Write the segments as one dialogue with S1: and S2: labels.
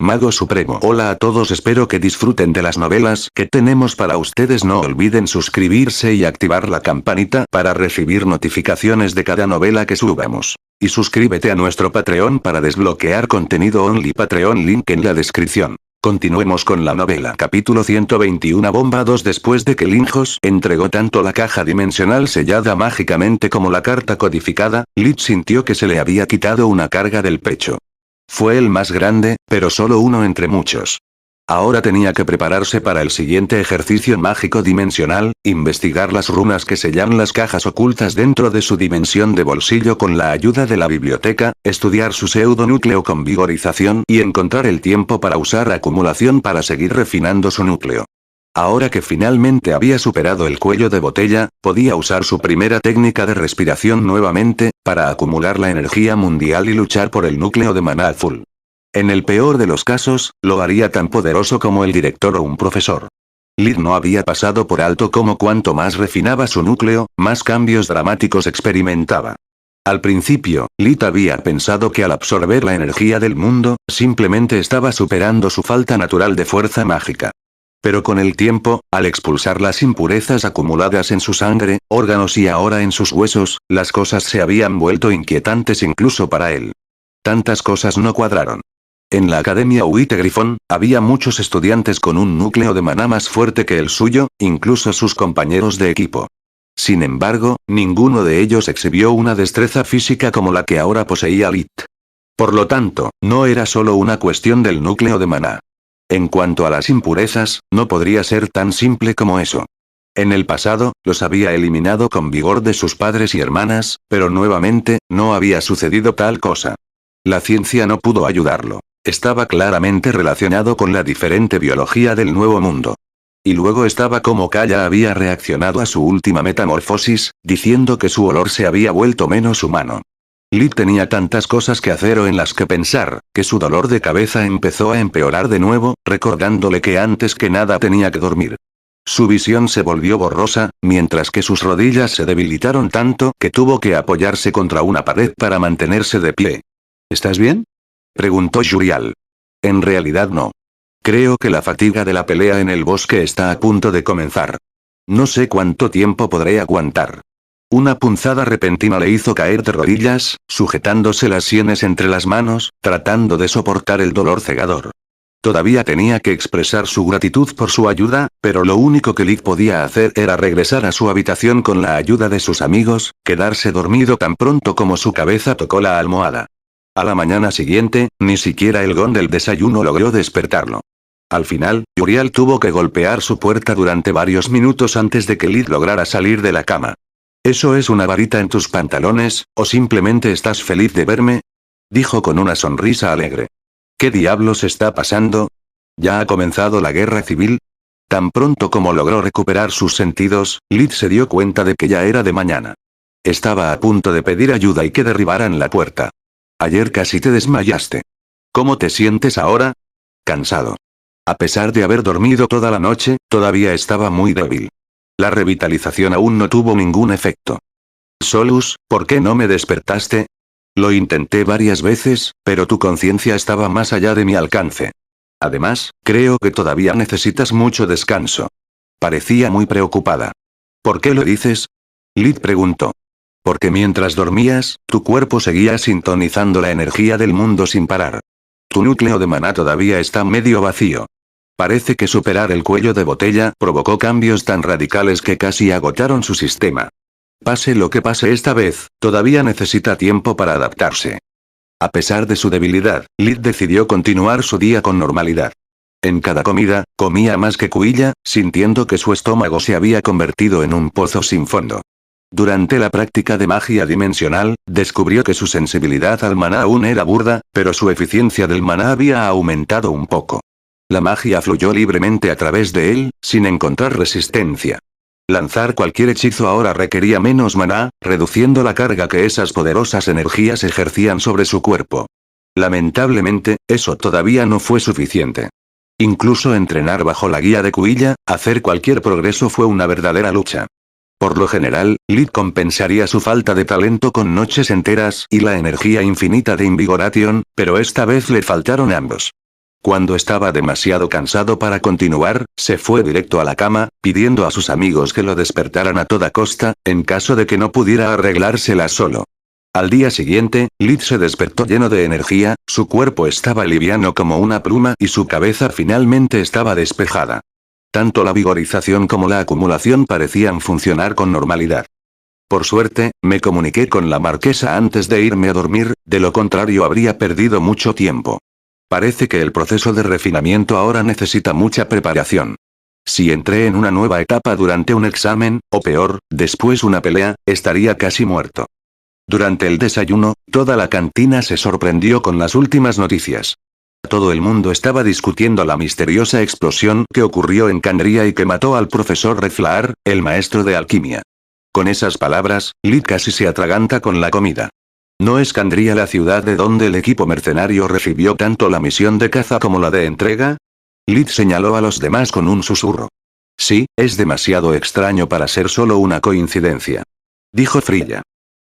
S1: Mago Supremo. Hola a todos, espero que disfruten de las novelas que tenemos para ustedes. No olviden suscribirse y activar la campanita para recibir notificaciones de cada novela que subamos. Y suscríbete a nuestro Patreon para desbloquear contenido only. Patreon, link en la descripción. Continuemos con la novela. Capítulo 121. Bomba 2. Después de que Linjos entregó tanto la caja dimensional sellada mágicamente como la carta codificada, Lit sintió que se le había quitado una carga del pecho. Fue el más grande, pero solo uno entre muchos. Ahora tenía que prepararse para el siguiente ejercicio mágico dimensional, investigar las runas que sellan las cajas ocultas dentro de su dimensión de bolsillo con la ayuda de la biblioteca, estudiar su pseudonúcleo con vigorización y encontrar el tiempo para usar acumulación para seguir refinando su núcleo. Ahora que finalmente había superado el cuello de botella, podía usar su primera técnica de respiración nuevamente, para acumular la energía mundial y luchar por el núcleo de maná full. En el peor de los casos, lo haría tan poderoso como el director o un profesor. Lit no había pasado por alto cómo cuanto más refinaba su núcleo, más cambios dramáticos experimentaba. Al principio, Lit había pensado que al absorber la energía del mundo, simplemente estaba superando su falta natural de fuerza mágica. Pero con el tiempo, al expulsar las impurezas acumuladas en su sangre, órganos y ahora en sus huesos, las cosas se habían vuelto inquietantes incluso para él. Tantas cosas no cuadraron. En la Academia Huite Grifón, había muchos estudiantes con un núcleo de maná más fuerte que el suyo, incluso sus compañeros de equipo. Sin embargo, ninguno de ellos exhibió una destreza física como la que ahora poseía Lit. Por lo tanto, no era solo una cuestión del núcleo de maná. En cuanto a las impurezas, no podría ser tan simple como eso. En el pasado, los había eliminado con vigor de sus padres y hermanas, pero nuevamente, no había sucedido tal cosa. La ciencia no pudo ayudarlo. Estaba claramente relacionado con la diferente biología del nuevo mundo. Y luego estaba como Kaya había reaccionado a su última metamorfosis, diciendo que su olor se había vuelto menos humano. Lit tenía tantas cosas que hacer o en las que pensar, que su dolor de cabeza empezó a empeorar de nuevo, recordándole que antes que nada tenía que dormir. Su visión se volvió borrosa, mientras que sus rodillas se debilitaron tanto que tuvo que apoyarse contra una pared para mantenerse de pie. ¿Estás bien?, preguntó Yurial. En realidad no. Creo que la fatiga de la pelea en el bosque está a punto de comenzar. No sé cuánto tiempo podré aguantar. Una punzada repentina le hizo caer de rodillas, sujetándose las sienes entre las manos, tratando de soportar el dolor cegador. Todavía tenía que expresar su gratitud por su ayuda, pero lo único que Lit podía hacer era regresar a su habitación con la ayuda de sus amigos, quedarse dormido tan pronto como su cabeza tocó la almohada. A la mañana siguiente, ni siquiera el gong del desayuno logró despertarlo. Al final, Yurial tuvo que golpear su puerta durante varios minutos antes de que Lit lograra salir de la cama. ¿Eso es una varita en tus pantalones, o simplemente estás feliz de verme?, dijo con una sonrisa alegre. ¿Qué diablos está pasando? ¿Ya ha comenzado la guerra civil? Tan pronto como logró recuperar sus sentidos, Lit se dio cuenta de que ya era de mañana. Estaba a punto de pedir ayuda y que derribaran la puerta. Ayer casi te desmayaste. ¿Cómo te sientes ahora? Cansado. A pesar de haber dormido toda la noche, todavía estaba muy débil. La revitalización aún no tuvo ningún efecto. Solus, ¿por qué no me despertaste? Lo intenté varias veces, pero tu conciencia estaba más allá de mi alcance. Además, creo que todavía necesitas mucho descanso. Parecía muy preocupada. ¿Por qué lo dices?, Lit preguntó. Porque mientras dormías, tu cuerpo seguía sintonizando la energía del mundo sin parar. Tu núcleo de maná todavía está medio vacío. Parece que superar el cuello de botella provocó cambios tan radicales que casi agotaron su sistema. Pase lo que pase esta vez, todavía necesita tiempo para adaptarse. A pesar de su debilidad, Lit decidió continuar su día con normalidad. En cada comida, comía más que cuilla, sintiendo que su estómago se había convertido en un pozo sin fondo. Durante la práctica de magia dimensional, descubrió que su sensibilidad al maná aún era burda, pero su eficiencia del maná había aumentado un poco. La magia fluyó libremente a través de él, sin encontrar resistencia. Lanzar cualquier hechizo ahora requería menos maná, reduciendo la carga que esas poderosas energías ejercían sobre su cuerpo. Lamentablemente, eso todavía no fue suficiente. Incluso entrenar bajo la guía de Kuilla, hacer cualquier progreso fue una verdadera lucha. Por lo general, Lit compensaría su falta de talento con noches enteras y la energía infinita de Invigoration, pero esta vez le faltaron ambos. Cuando estaba demasiado cansado para continuar, se fue directo a la cama, pidiendo a sus amigos que lo despertaran a toda costa, en caso de que no pudiera arreglársela solo. Al día siguiente, Lee se despertó lleno de energía, su cuerpo estaba liviano como una pluma y su cabeza finalmente estaba despejada. Tanto la vigorización como la acumulación parecían funcionar con normalidad. Por suerte, me comuniqué con la marquesa antes de irme a dormir, de lo contrario habría perdido mucho tiempo. Parece que el proceso de refinamiento ahora necesita mucha preparación. Si entré en una nueva etapa durante un examen, o peor, después una pelea, estaría casi muerto. Durante el desayuno, toda la cantina se sorprendió con las últimas noticias. Todo el mundo estaba discutiendo la misteriosa explosión que ocurrió en Candria y que mató al profesor Reflaar, el maestro de alquimia. Con esas palabras, Lee casi se atraganta con la comida. ¿No es Candria la ciudad de donde el equipo mercenario recibió tanto la misión de caza como la de entrega? Lee señaló a los demás con un susurro. Sí, es demasiado extraño para ser solo una coincidencia. Dijo Frilla.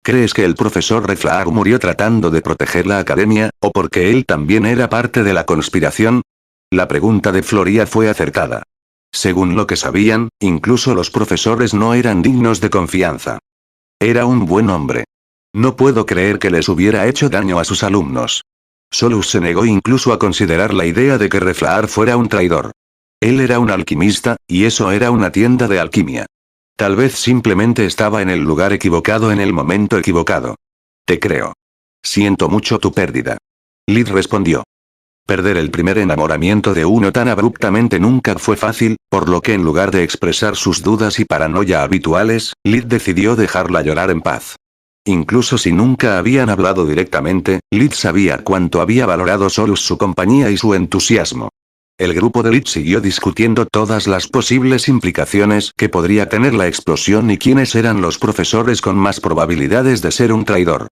S1: ¿Crees que el profesor Reflaar murió tratando de proteger la academia, o porque él también era parte de la conspiración? La pregunta de Floria fue acertada. Según lo que sabían, incluso los profesores no eran dignos de confianza. Era un buen hombre. No puedo creer que les hubiera hecho daño a sus alumnos. Solus se negó incluso a considerar la idea de que Reflaar fuera un traidor. Él era un alquimista, y eso era una tienda de alquimia. Tal vez simplemente estaba en el lugar equivocado en el momento equivocado. Te creo. Siento mucho tu pérdida. Lee respondió. Perder el primer enamoramiento de uno tan abruptamente nunca fue fácil, por lo que en lugar de expresar sus dudas y paranoia habituales, Lee decidió dejarla llorar en paz. Incluso si nunca habían hablado directamente, Lee sabía cuánto había valorado Solus su compañía y su entusiasmo. El grupo de Lee siguió discutiendo todas las posibles implicaciones que podría tener la explosión y quiénes eran los profesores con más probabilidades de ser un traidor.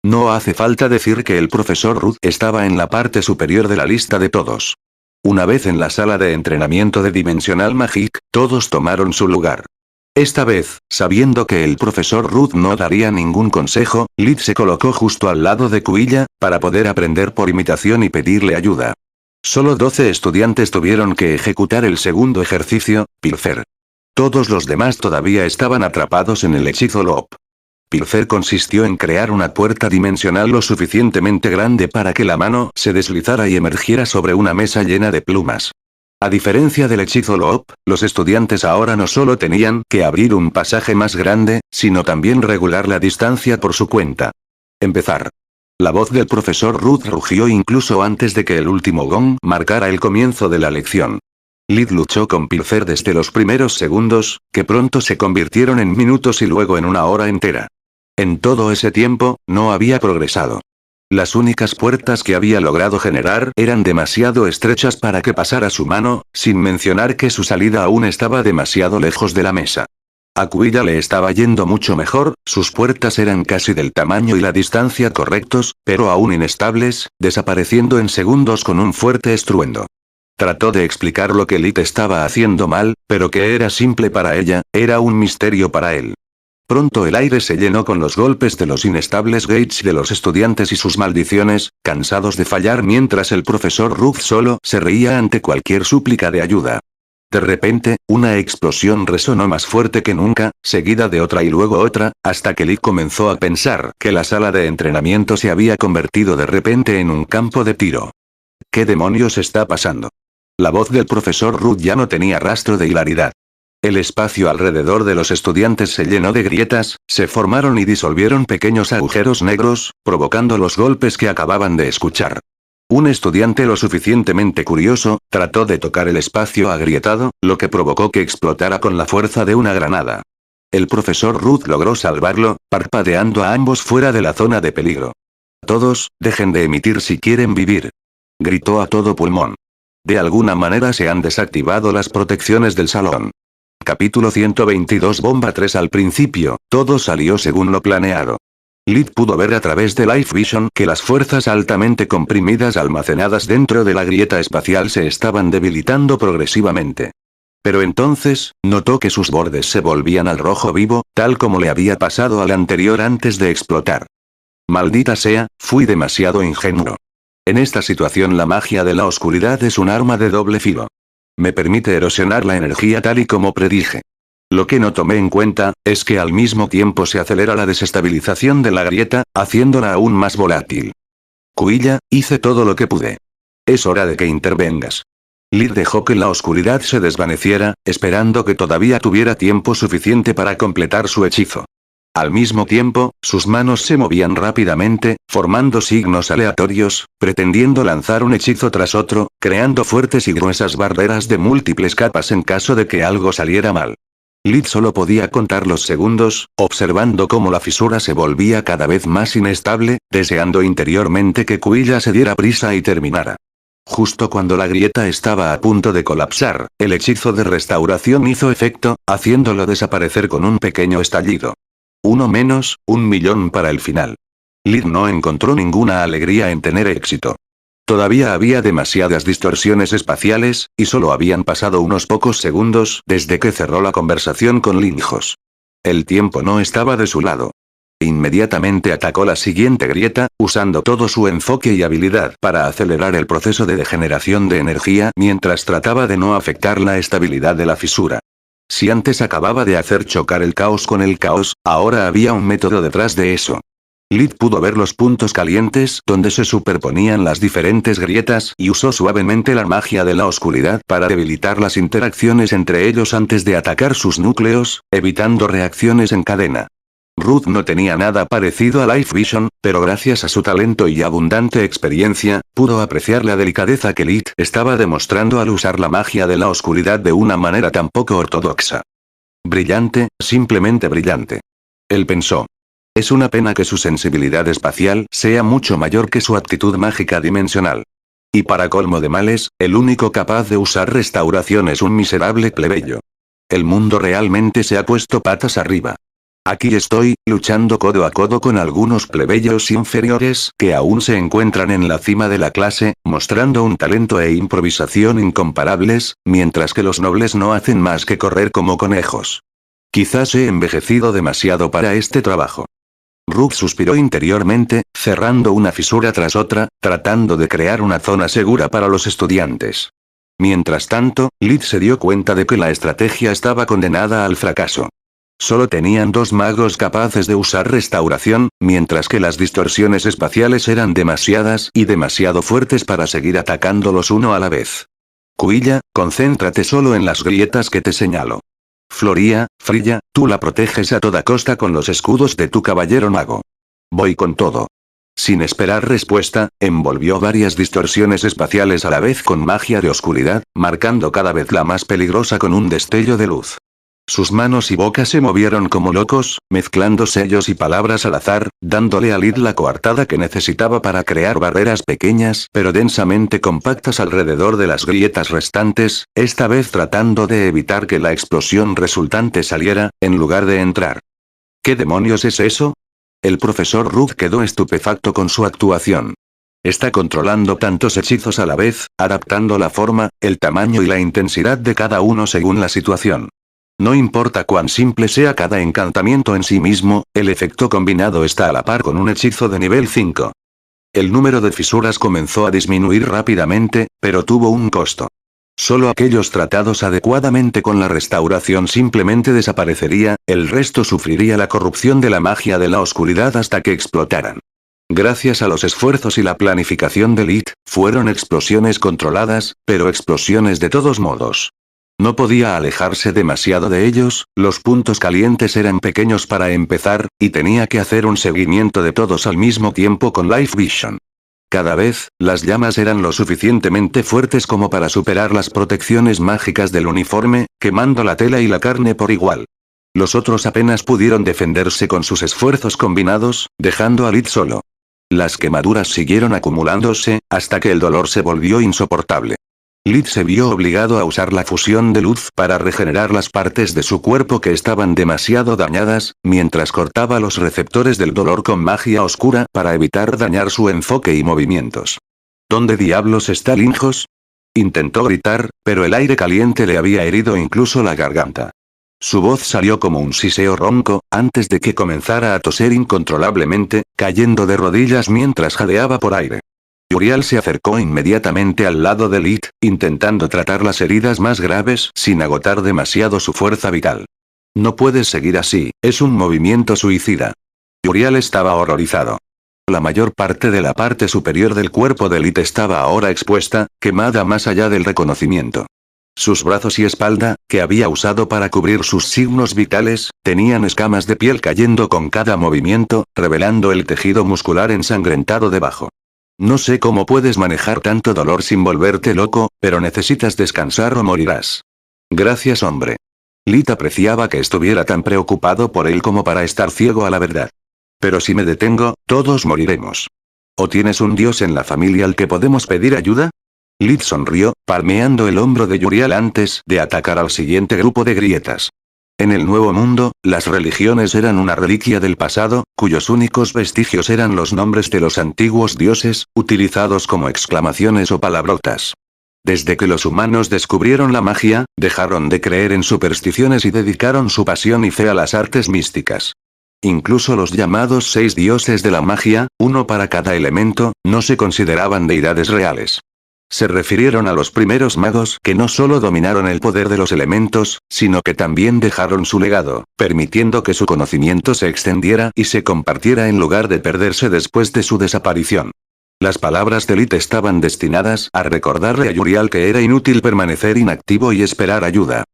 S1: No hace falta decir que el profesor Ruth estaba en la parte superior de la lista de todos. Una vez en la sala de entrenamiento de Dimensional Magic, todos tomaron su lugar. Esta vez, sabiendo que el profesor Ruth no daría ningún consejo, Lee se colocó justo al lado de Kuilla, para poder aprender por imitación y pedirle ayuda. Solo 12 estudiantes tuvieron que ejecutar el segundo ejercicio, Pilfer. Todos los demás todavía estaban atrapados en el hechizo Loop. Pilfer consistió en crear una puerta dimensional lo suficientemente grande para que la mano se deslizara y emergiera sobre una mesa llena de plumas. A diferencia del hechizo Loop, los estudiantes ahora no solo tenían que abrir un pasaje más grande, sino también regular la distancia por su cuenta. Empezar. La voz del profesor Ruth rugió incluso antes de que el último gong marcara el comienzo de la lección. Lee luchó con Pilfer desde los primeros segundos, que pronto se convirtieron en minutos y luego en una hora entera. En todo ese tiempo, no había progresado. Las únicas puertas que había logrado generar eran demasiado estrechas para que pasara su mano, sin mencionar que su salida aún estaba demasiado lejos de la mesa. A Kuilla le estaba yendo mucho mejor, sus puertas eran casi del tamaño y la distancia correctos, pero aún inestables, desapareciendo en segundos con un fuerte estruendo. Trató de explicar lo que Lee estaba haciendo mal, pero que era simple para ella, era un misterio para él. Pronto el aire se llenó con los golpes de los inestables gates de los estudiantes y sus maldiciones, cansados de fallar mientras el profesor Ruth solo se reía ante cualquier súplica de ayuda. De repente, una explosión resonó más fuerte que nunca, seguida de otra y luego otra, hasta que Lee comenzó a pensar que la sala de entrenamiento se había convertido de repente en un campo de tiro. ¿Qué demonios está pasando? La voz del profesor Ruth ya no tenía rastro de hilaridad. El espacio alrededor de los estudiantes se llenó de grietas, se formaron y disolvieron pequeños agujeros negros, provocando los golpes que acababan de escuchar. Un estudiante lo suficientemente curioso, trató de tocar el espacio agrietado, lo que provocó que explotara con la fuerza de una granada. El profesor Ruth logró salvarlo, parpadeando a ambos fuera de la zona de peligro. Todos, dejen de emitir si quieren vivir. Gritó a todo pulmón. De alguna manera se han desactivado las protecciones del salón. Capítulo 122 Bomba 3 Al principio, todo salió según lo planeado. Lee pudo ver a través de Life Vision que las fuerzas altamente comprimidas almacenadas dentro de la grieta espacial se estaban debilitando progresivamente. Pero entonces, notó que sus bordes se volvían al rojo vivo, tal como le había pasado al anterior antes de explotar. Maldita sea, fui demasiado ingenuo. En esta situación la magia de la oscuridad es un arma de doble filo. Me permite erosionar la energía tal y como predije. Lo que no tomé en cuenta, es que al mismo tiempo se acelera la desestabilización de la grieta, haciéndola aún más volátil. Kuilla, hice todo lo que pude. Es hora de que intervengas. Lid dejó que la oscuridad se desvaneciera, esperando que todavía tuviera tiempo suficiente para completar su hechizo. Al mismo tiempo, sus manos se movían rápidamente, formando signos aleatorios, pretendiendo lanzar un hechizo tras otro, creando fuertes y gruesas barreras de múltiples capas en caso de que algo saliera mal. Lid solo podía contar los segundos, observando cómo la fisura se volvía cada vez más inestable, deseando interiormente que Kuilla se diera prisa y terminara. Justo cuando la grieta estaba a punto de colapsar, el hechizo de restauración hizo efecto, haciéndolo desaparecer con un pequeño estallido. Uno menos, 1.000.000 para el final. Lid no encontró ninguna alegría en tener éxito. Todavía había demasiadas distorsiones espaciales, y solo habían pasado unos pocos segundos desde que cerró la conversación con Linjos. El tiempo no estaba de su lado. Inmediatamente atacó la siguiente grieta, usando todo su enfoque y habilidad para acelerar el proceso de degeneración de energía mientras trataba de no afectar la estabilidad de la fisura. Si antes acababa de hacer chocar el caos con el caos, ahora había un método detrás de eso. Lid pudo ver los puntos calientes donde se superponían las diferentes grietas y usó suavemente la magia de la oscuridad para debilitar las interacciones entre ellos antes de atacar sus núcleos, evitando reacciones en cadena. Ruth no tenía nada parecido a Life Vision, pero gracias a su talento y abundante experiencia, pudo apreciar la delicadeza que Lid estaba demostrando al usar la magia de la oscuridad de una manera tan poco ortodoxa. Brillante, simplemente brillante. Él pensó. Es una pena que su sensibilidad espacial sea mucho mayor que su aptitud mágica dimensional. Y para colmo de males, el único capaz de usar restauración es un miserable plebeyo. El mundo realmente se ha puesto patas arriba. Aquí estoy, luchando codo a codo con algunos plebeyos inferiores que aún se encuentran en la cima de la clase, mostrando un talento e improvisación incomparables, mientras que los nobles no hacen más que correr como conejos. Quizás he envejecido demasiado para este trabajo. Rook suspiró interiormente, cerrando una fisura tras otra, tratando de crear una zona segura para los estudiantes. Mientras tanto, Lid se dio cuenta de que la estrategia estaba condenada al fracaso. Solo tenían dos magos capaces de usar restauración, mientras que las distorsiones espaciales eran demasiadas y demasiado fuertes para seguir atacándolos uno a la vez. Kuilla, concéntrate solo en las grietas que te señalo. Frilla, tú la proteges a toda costa con los escudos de tu caballero mago. Voy con todo. Sin esperar respuesta, envolvió varias distorsiones espaciales a la vez con magia de oscuridad, marcando cada vez la más peligrosa con un destello de luz. Sus manos y boca se movieron como locos, mezclando sellos y palabras al azar, dándole a Lid la coartada que necesitaba para crear barreras pequeñas pero densamente compactas alrededor de las grietas restantes, esta vez tratando de evitar que la explosión resultante saliera, en lugar de entrar. ¿Qué demonios es eso? El profesor Rook quedó estupefacto con su actuación. Está controlando tantos hechizos a la vez, adaptando la forma, el tamaño y la intensidad de cada uno según la situación. No importa cuán simple sea cada encantamiento en sí mismo, el efecto combinado está a la par con un hechizo de nivel 5. El número de fisuras comenzó a disminuir rápidamente, pero tuvo un costo. Solo aquellos tratados adecuadamente con la restauración simplemente desaparecería, el resto sufriría la corrupción de la magia de la oscuridad hasta que explotaran. Gracias a los esfuerzos y la planificación de Lid, fueron explosiones controladas, pero explosiones de todos modos. No podía alejarse demasiado de ellos, los puntos calientes eran pequeños para empezar, y tenía que hacer un seguimiento de todos al mismo tiempo con Life Vision. Cada vez, las llamas eran lo suficientemente fuertes como para superar las protecciones mágicas del uniforme, quemando la tela y la carne por igual. Los otros apenas pudieron defenderse con sus esfuerzos combinados, dejando a Lid solo. Las quemaduras siguieron acumulándose, hasta que el dolor se volvió insoportable. Lid se vio obligado a usar la fusión de luz para regenerar las partes de su cuerpo que estaban demasiado dañadas, mientras cortaba los receptores del dolor con magia oscura para evitar dañar su enfoque y movimientos. ¿Dónde diablos está Linjos? Intentó gritar, pero el aire caliente le había herido incluso la garganta. Su voz salió como un siseo ronco, antes de que comenzara a toser incontrolablemente, cayendo de rodillas mientras jadeaba por aire. Uriel se acercó inmediatamente al lado de Lit, intentando tratar las heridas más graves sin agotar demasiado su fuerza vital. No puedes seguir así, es un movimiento suicida. Uriel estaba horrorizado. La mayor parte de la parte superior del cuerpo de Lit estaba ahora expuesta, quemada más allá del reconocimiento. Sus brazos y espalda, que había usado para cubrir sus signos vitales, tenían escamas de piel cayendo con cada movimiento, revelando el tejido muscular ensangrentado debajo. No sé cómo puedes manejar tanto dolor sin volverte loco, pero necesitas descansar o morirás. Gracias, hombre. Lit apreciaba que estuviera tan preocupado por él como para estar ciego a la verdad. Pero si me detengo, todos moriremos. ¿O tienes un dios en la familia al que podemos pedir ayuda? Lit sonrió, palmeando el hombro de Uriel antes de atacar al siguiente grupo de grietas. En el Nuevo Mundo, las religiones eran una reliquia del pasado, cuyos únicos vestigios eran los nombres de los antiguos dioses, utilizados como exclamaciones o palabrotas. Desde que los humanos descubrieron la magia, dejaron de creer en supersticiones y dedicaron su pasión y fe a las artes místicas. Incluso los llamados 6 dioses de la magia, uno para cada elemento, no se consideraban deidades reales. Se refirieron a los primeros magos que no solo dominaron el poder de los elementos, sino que también dejaron su legado, permitiendo que su conocimiento se extendiera y se compartiera en lugar de perderse después de su desaparición. Las palabras de Lit estaban destinadas a recordarle a Uriel que era inútil permanecer inactivo y esperar ayuda.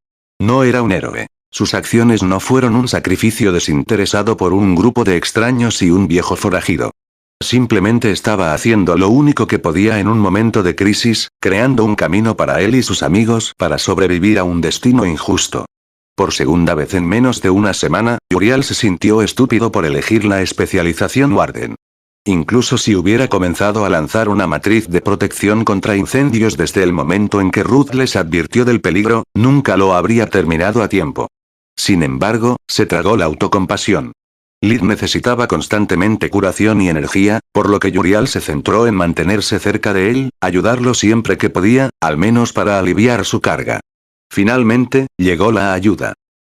S1: No era un héroe. Sus acciones no fueron un sacrificio desinteresado por un grupo de extraños y un viejo forajido. Simplemente estaba haciendo lo único que podía en un momento de crisis, creando un camino para él y sus amigos para sobrevivir a un destino injusto. Por segunda vez en menos de una semana, Uriel se sintió estúpido por elegir la especialización Warden. Incluso si hubiera comenzado a lanzar una matriz de protección contra incendios desde el momento en que Ruth les advirtió del peligro, nunca lo habría terminado a tiempo. Sin embargo, se tragó la autocompasión. Lit necesitaba constantemente curación y energía, por lo que Uriel se centró en mantenerse cerca de él, ayudarlo siempre que podía, al menos para aliviar su carga. Finalmente, llegó la ayuda.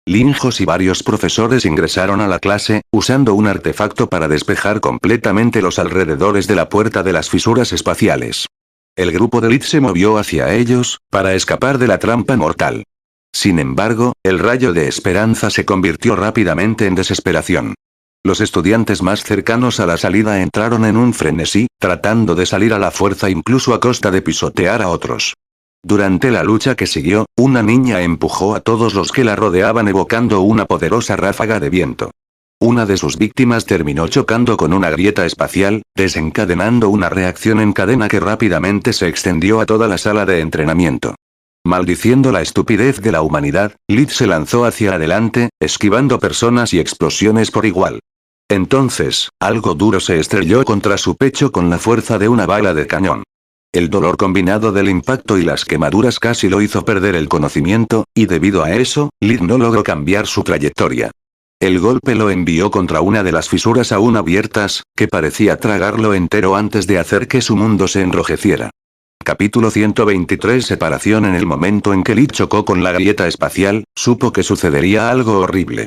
S1: Linjos y varios profesores ingresaron a la clase, usando un artefacto para despejar completamente los alrededores de la puerta de las fisuras espaciales. El grupo de Lit se movió hacia ellos, para escapar de la trampa mortal. Sin embargo, el rayo de esperanza se convirtió rápidamente en desesperación. Los estudiantes más cercanos a la salida entraron en un frenesí, tratando de salir a la fuerza incluso a costa de pisotear a otros. Durante la lucha que siguió, una niña empujó a todos los que la rodeaban evocando una poderosa ráfaga de viento. Una de sus víctimas terminó chocando con una grieta espacial, desencadenando una reacción en cadena que rápidamente se extendió a toda la sala de entrenamiento. Maldiciendo la estupidez de la humanidad, Lit se lanzó hacia adelante, esquivando personas y explosiones por igual. Entonces, algo duro se estrelló contra su pecho con la fuerza de una bala de cañón. El dolor combinado del impacto y las quemaduras casi lo hizo perder el conocimiento, y debido a eso, Lit no logró cambiar su trayectoria. El golpe lo envió contra una de las fisuras aún abiertas, que parecía tragarlo entero antes de hacer que su mundo se enrojeciera. Capítulo 123 Separación. En el momento en que Lit chocó con la grieta espacial, supo que sucedería algo horrible.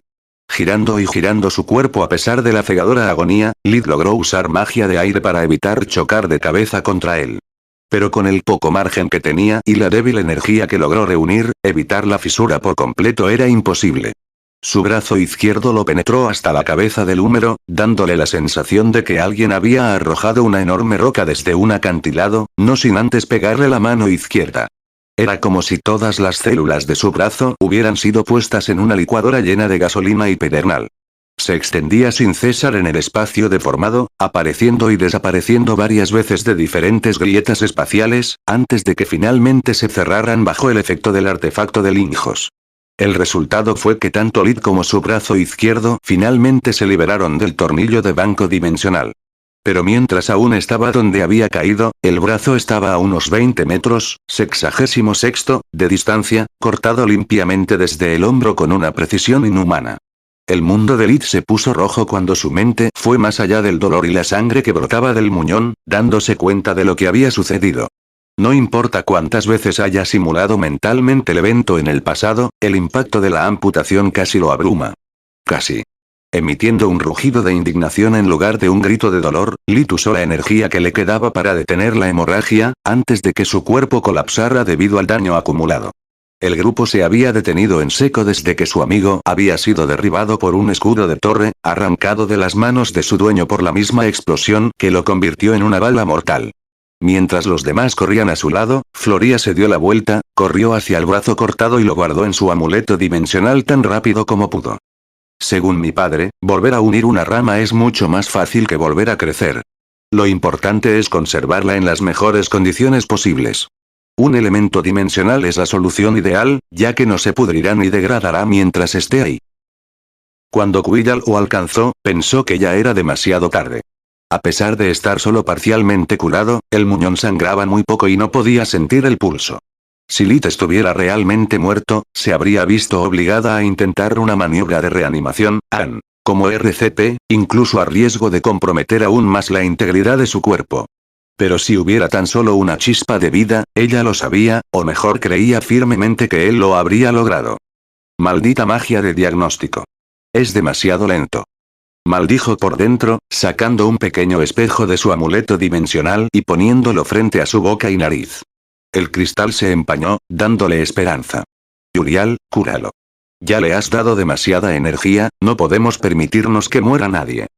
S1: Girando y girando su cuerpo a pesar de la cegadora agonía, Lit logró usar magia de aire para evitar chocar de cabeza contra él. Pero con el poco margen que tenía y la débil energía que logró reunir, evitar la fisura por completo era imposible. Su brazo izquierdo lo penetró hasta la cabeza del húmero, dándole la sensación de que alguien había arrojado una enorme roca desde un acantilado, no sin antes pegarle la mano izquierda. Era como si todas las células de su brazo hubieran sido puestas en una licuadora llena de gasolina y pedernal. Se extendía sin cesar en el espacio deformado, apareciendo y desapareciendo varias veces de diferentes grietas espaciales, antes de que finalmente se cerraran bajo el efecto del artefacto de Linjos. El resultado fue que tanto Lit como su brazo izquierdo finalmente se liberaron del tornillo de banco dimensional. Pero mientras aún estaba donde había caído, el brazo estaba a unos 20 metros, 66, de distancia, cortado limpiamente desde el hombro con una precisión inhumana. El mundo de Lit se puso rojo cuando su mente fue más allá del dolor y la sangre que brotaba del muñón, dándose cuenta de lo que había sucedido. No importa cuántas veces haya simulado mentalmente el evento en el pasado, el impacto de la amputación casi lo abruma. Casi. Emitiendo un rugido de indignación en lugar de un grito de dolor, Lit usó la energía que le quedaba para detener la hemorragia, antes de que su cuerpo colapsara debido al daño acumulado. El grupo se había detenido en seco desde que su amigo había sido derribado por un escudo de torre, arrancado de las manos de su dueño por la misma explosión que lo convirtió en una bala mortal. Mientras los demás corrían a su lado, Floria se dio la vuelta, corrió hacia el brazo cortado y lo guardó en su amuleto dimensional tan rápido como pudo. Según mi padre, volver a unir una rama es mucho más fácil que volver a crecer. Lo importante es conservarla en las mejores condiciones posibles. Un elemento dimensional es la solución ideal, ya que no se pudrirá ni degradará mientras esté ahí. Cuando Quillal lo alcanzó, pensó que ya era demasiado tarde. A pesar de estar solo parcialmente curado, el muñón sangraba muy poco y no podía sentir el pulso. Si Lit estuviera realmente muerto, se habría visto obligada a intentar una maniobra de reanimación, como RCP, incluso a riesgo de comprometer aún más la integridad de su cuerpo. Pero si hubiera tan solo una chispa de vida, ella lo sabía, o mejor creía firmemente que él lo habría logrado. Maldita magia de diagnóstico. Es demasiado lento. Maldijo por dentro, sacando un pequeño espejo de su amuleto dimensional y poniéndolo frente a su boca y nariz. El cristal se empañó, dándole esperanza. Uriel, cúralo. Ya le has dado demasiada energía, no podemos permitirnos que muera nadie.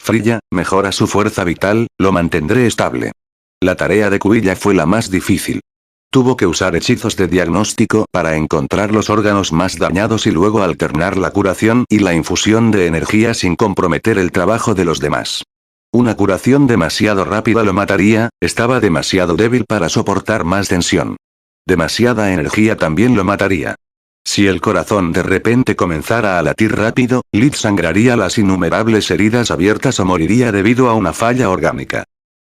S1: Frilla, mejora su fuerza vital, lo mantendré estable. La tarea de Quilla fue la más difícil. Tuvo que usar hechizos de diagnóstico para encontrar los órganos más dañados y luego alternar la curación y la infusión de energía sin comprometer el trabajo de los demás. Una curación demasiado rápida lo mataría, estaba demasiado débil para soportar más tensión. Demasiada energía también lo mataría. Si el corazón de repente comenzara a latir rápido, Lit sangraría las innumerables heridas abiertas o moriría debido a una falla orgánica.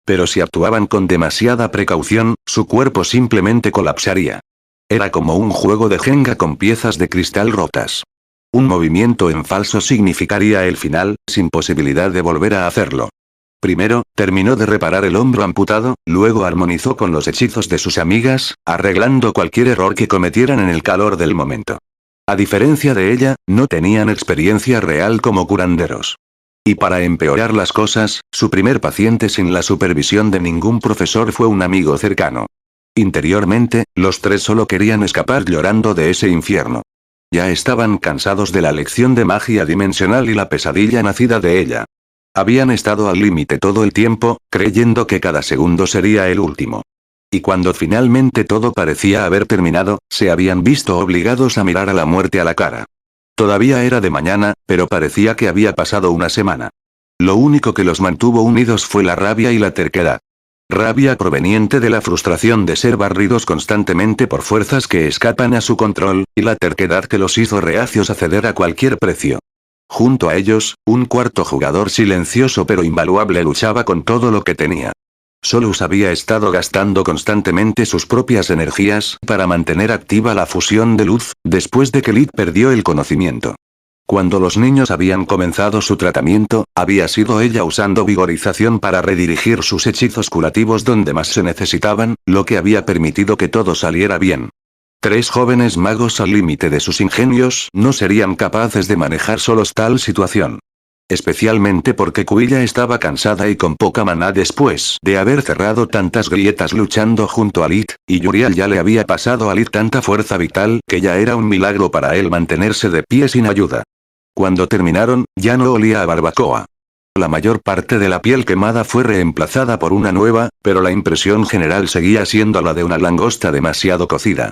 S1: Pero si actuaban con demasiada precaución, su cuerpo simplemente colapsaría. Era como un juego de Jenga con piezas de cristal rotas. Un movimiento en falso significaría el final, sin posibilidad de volver a hacerlo. Primero, terminó de reparar el hombro amputado, luego armonizó con los hechizos de sus amigas, arreglando cualquier error que cometieran en el calor del momento. A diferencia de ella, no tenían experiencia real como curanderos. Y para empeorar las cosas, su primer paciente sin la supervisión de ningún profesor fue un amigo cercano. Interiormente, los tres solo querían escapar llorando de ese infierno. Ya estaban cansados de la lección de magia dimensional y la pesadilla nacida de ella. Habían estado al límite todo el tiempo, creyendo que cada segundo sería el último. Y cuando finalmente todo parecía haber terminado, se habían visto obligados a mirar a la muerte a la cara. Todavía era de mañana, pero parecía que había pasado una semana. Lo único que los mantuvo unidos fue la rabia y la terquedad. Rabia proveniente de la frustración de ser barridos constantemente por fuerzas que escapan a su control, y la terquedad que los hizo reacios a ceder a cualquier precio. Junto a ellos, un cuarto jugador silencioso pero invaluable luchaba con todo lo que tenía. Solus había estado gastando constantemente sus propias energías para mantener activa la fusión de luz, después de que Lit perdió el conocimiento. Cuando los niños habían comenzado su tratamiento, había sido ella usando vigorización para redirigir sus hechizos curativos donde más se necesitaban, lo que había permitido que todo saliera bien. Tres jóvenes magos al límite de sus ingenios no serían capaces de manejar solos tal situación. Especialmente porque Quilla estaba cansada y con poca maná después de haber cerrado tantas grietas luchando junto a Lit, y Uriel ya le había pasado a Lit tanta fuerza vital que ya era un milagro para él mantenerse de pie sin ayuda. Cuando terminaron, ya no olía a barbacoa. La mayor parte de la piel quemada fue reemplazada por una nueva, pero la impresión general seguía siendo la de una langosta demasiado cocida.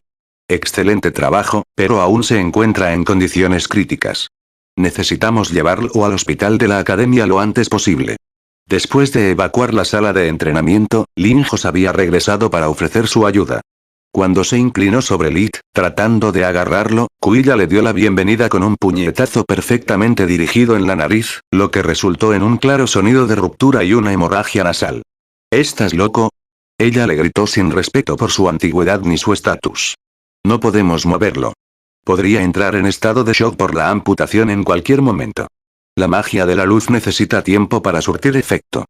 S1: Excelente trabajo, pero aún se encuentra en condiciones críticas. Necesitamos llevarlo al hospital de la academia lo antes posible. Después de evacuar la sala de entrenamiento, Linjos había regresado para ofrecer su ayuda. Cuando se inclinó sobre Lit, tratando de agarrarlo, Quilla le dio la bienvenida con un puñetazo perfectamente dirigido en la nariz, lo que resultó en un claro sonido de ruptura y una hemorragia nasal. ¿Estás loco? Ella le gritó sin respeto por su antigüedad ni su estatus. No podemos moverlo. Podría entrar en estado de shock por la amputación en cualquier momento. La magia de la luz necesita tiempo para surtir efecto.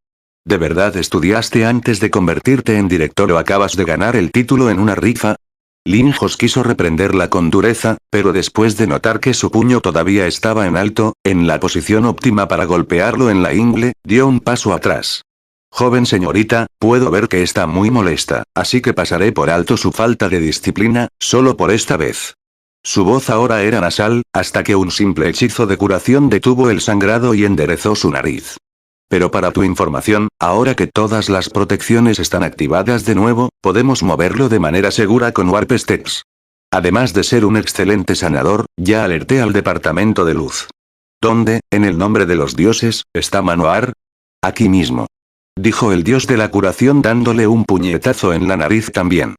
S1: ¿De verdad estudiaste antes de convertirte en director o acabas de ganar el título en una rifa? Linjos quiso reprenderla con dureza, pero después de notar que su puño todavía estaba en alto, en la posición óptima para golpearlo en la ingle, dio un paso atrás. Joven señorita, puedo ver que está muy molesta, así que pasaré por alto su falta de disciplina, solo por esta vez. Su voz ahora era nasal, hasta que un simple hechizo de curación detuvo el sangrado y enderezó su nariz. Pero para tu información, ahora que todas las protecciones están activadas de nuevo, podemos moverlo de manera segura con Warp Steps. Además de ser un excelente sanador, ya alerté al departamento de luz. ¿Dónde, en el nombre de los dioses, está Manoar? Aquí mismo. Dijo el dios de la curación dándole un puñetazo en la nariz también.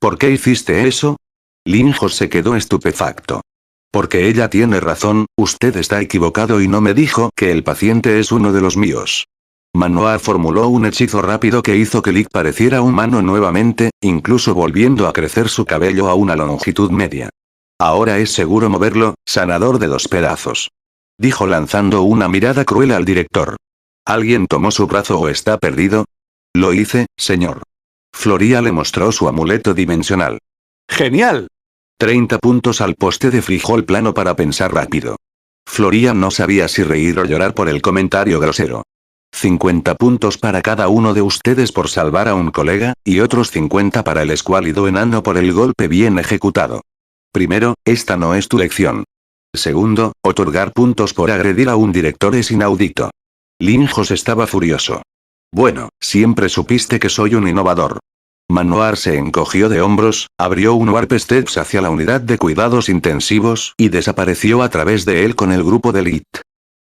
S1: ¿Por qué hiciste eso? Linjos se quedó estupefacto. Porque ella tiene razón, usted está equivocado y no me dijo que el paciente es uno de los míos. Manoar formuló un hechizo rápido que hizo que Lick pareciera humano nuevamente, incluso volviendo a crecer su cabello a una longitud media. Ahora es seguro moverlo, sanador de 2 pedazos. Dijo lanzando una mirada cruel al director. ¿Alguien tomó su brazo o está perdido? Lo hice, señor. Floria le mostró su amuleto dimensional. ¡Genial! 30 puntos al poste de frijol plano para pensar rápido. Floria no sabía si reír o llorar por el comentario grosero. 50 puntos para cada uno de ustedes por salvar a un colega, y otros 50 para el escuálido enano por el golpe bien ejecutado. Primero, esta no es tu lección. Segundo, otorgar puntos por agredir a un director es inaudito. Linjos estaba furioso. Bueno, siempre supiste que soy un innovador. Manoar se encogió de hombros, abrió un Warp Steps hacia la unidad de cuidados intensivos y desapareció a través de él con el grupo de Elite.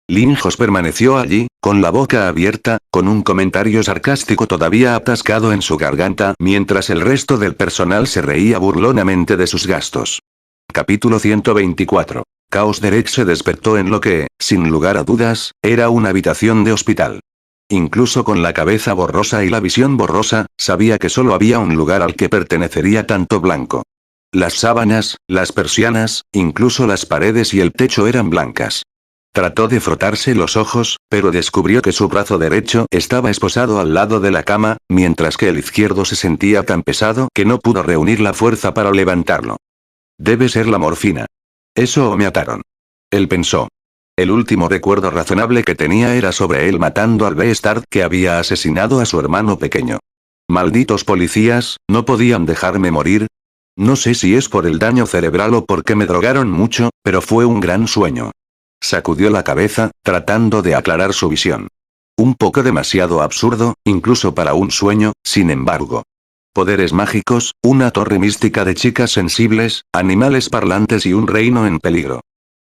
S1: Linjos permaneció allí, con la boca abierta, con un comentario sarcástico todavía atascado en su garganta, mientras el resto del personal se reía burlonamente de sus gastos. Capítulo 124. Caos Derek se despertó en lo que, sin lugar a dudas, era una habitación de hospital. Incluso con la cabeza borrosa y la visión borrosa, sabía que solo había un lugar al que pertenecería tanto blanco. Las sábanas, las persianas, incluso las paredes y el techo eran blancas. Trató de frotarse los ojos, pero descubrió que su brazo derecho estaba esposado al lado de la cama, mientras que el izquierdo se sentía tan pesado que no pudo reunir la fuerza para levantarlo. Debe ser la morfina. Eso o me ataron. Él pensó. El último recuerdo razonable que tenía era sobre él matando al Beastard que había asesinado a su hermano pequeño. Malditos policías, ¿no podían dejarme morir? No sé si es por el daño cerebral o porque me drogaron mucho, pero fue un gran sueño. Sacudió la cabeza, tratando de aclarar su visión. Un poco demasiado absurdo, incluso para un sueño, sin embargo. Poderes mágicos, una torre mística de chicas sensibles, animales parlantes y un reino en peligro.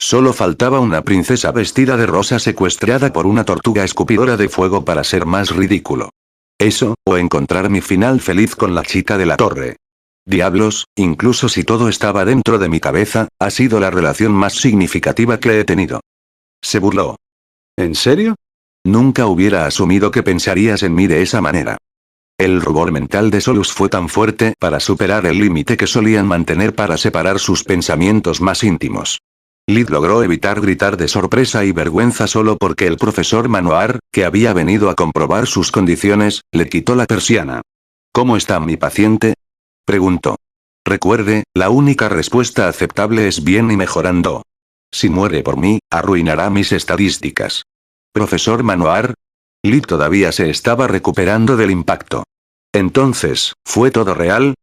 S1: Solo faltaba una princesa vestida de rosa secuestrada por una tortuga escupidora de fuego para ser más ridículo. Eso, o encontrar mi final feliz con la chica de la torre. Diablos, incluso si todo estaba dentro de mi cabeza, ha sido la relación más significativa que he tenido. Se burló. ¿En serio? Nunca hubiera asumido que pensarías en mí de esa manera. El rubor mental de Solus fue tan fuerte para superar el límite que solían mantener para separar sus pensamientos más íntimos. Lid logró evitar gritar de sorpresa y vergüenza solo porque el profesor Manoar, que había venido a comprobar sus condiciones, le quitó la persiana. ¿Cómo está mi paciente? Preguntó. Recuerde, la única respuesta aceptable es bien y mejorando. Si muere por mí, arruinará mis estadísticas. ¿Profesor Manoar? Lid todavía se estaba recuperando del impacto. Entonces, ¿fue todo real?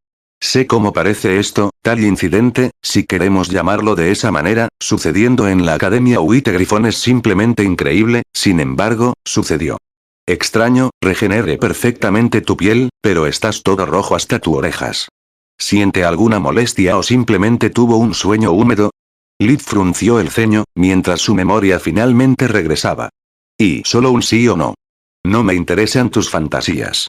S1: Sé cómo parece esto, tal incidente, si queremos llamarlo de esa manera, sucediendo en la Academia Huite Grifón es simplemente increíble, sin embargo, sucedió. Extraño, regenere perfectamente tu piel, pero estás todo rojo hasta tus orejas. ¿Siente alguna molestia o simplemente tuvo un sueño húmedo? Lid frunció el ceño, mientras su memoria finalmente regresaba. Y solo un sí o no. No me interesan tus fantasías.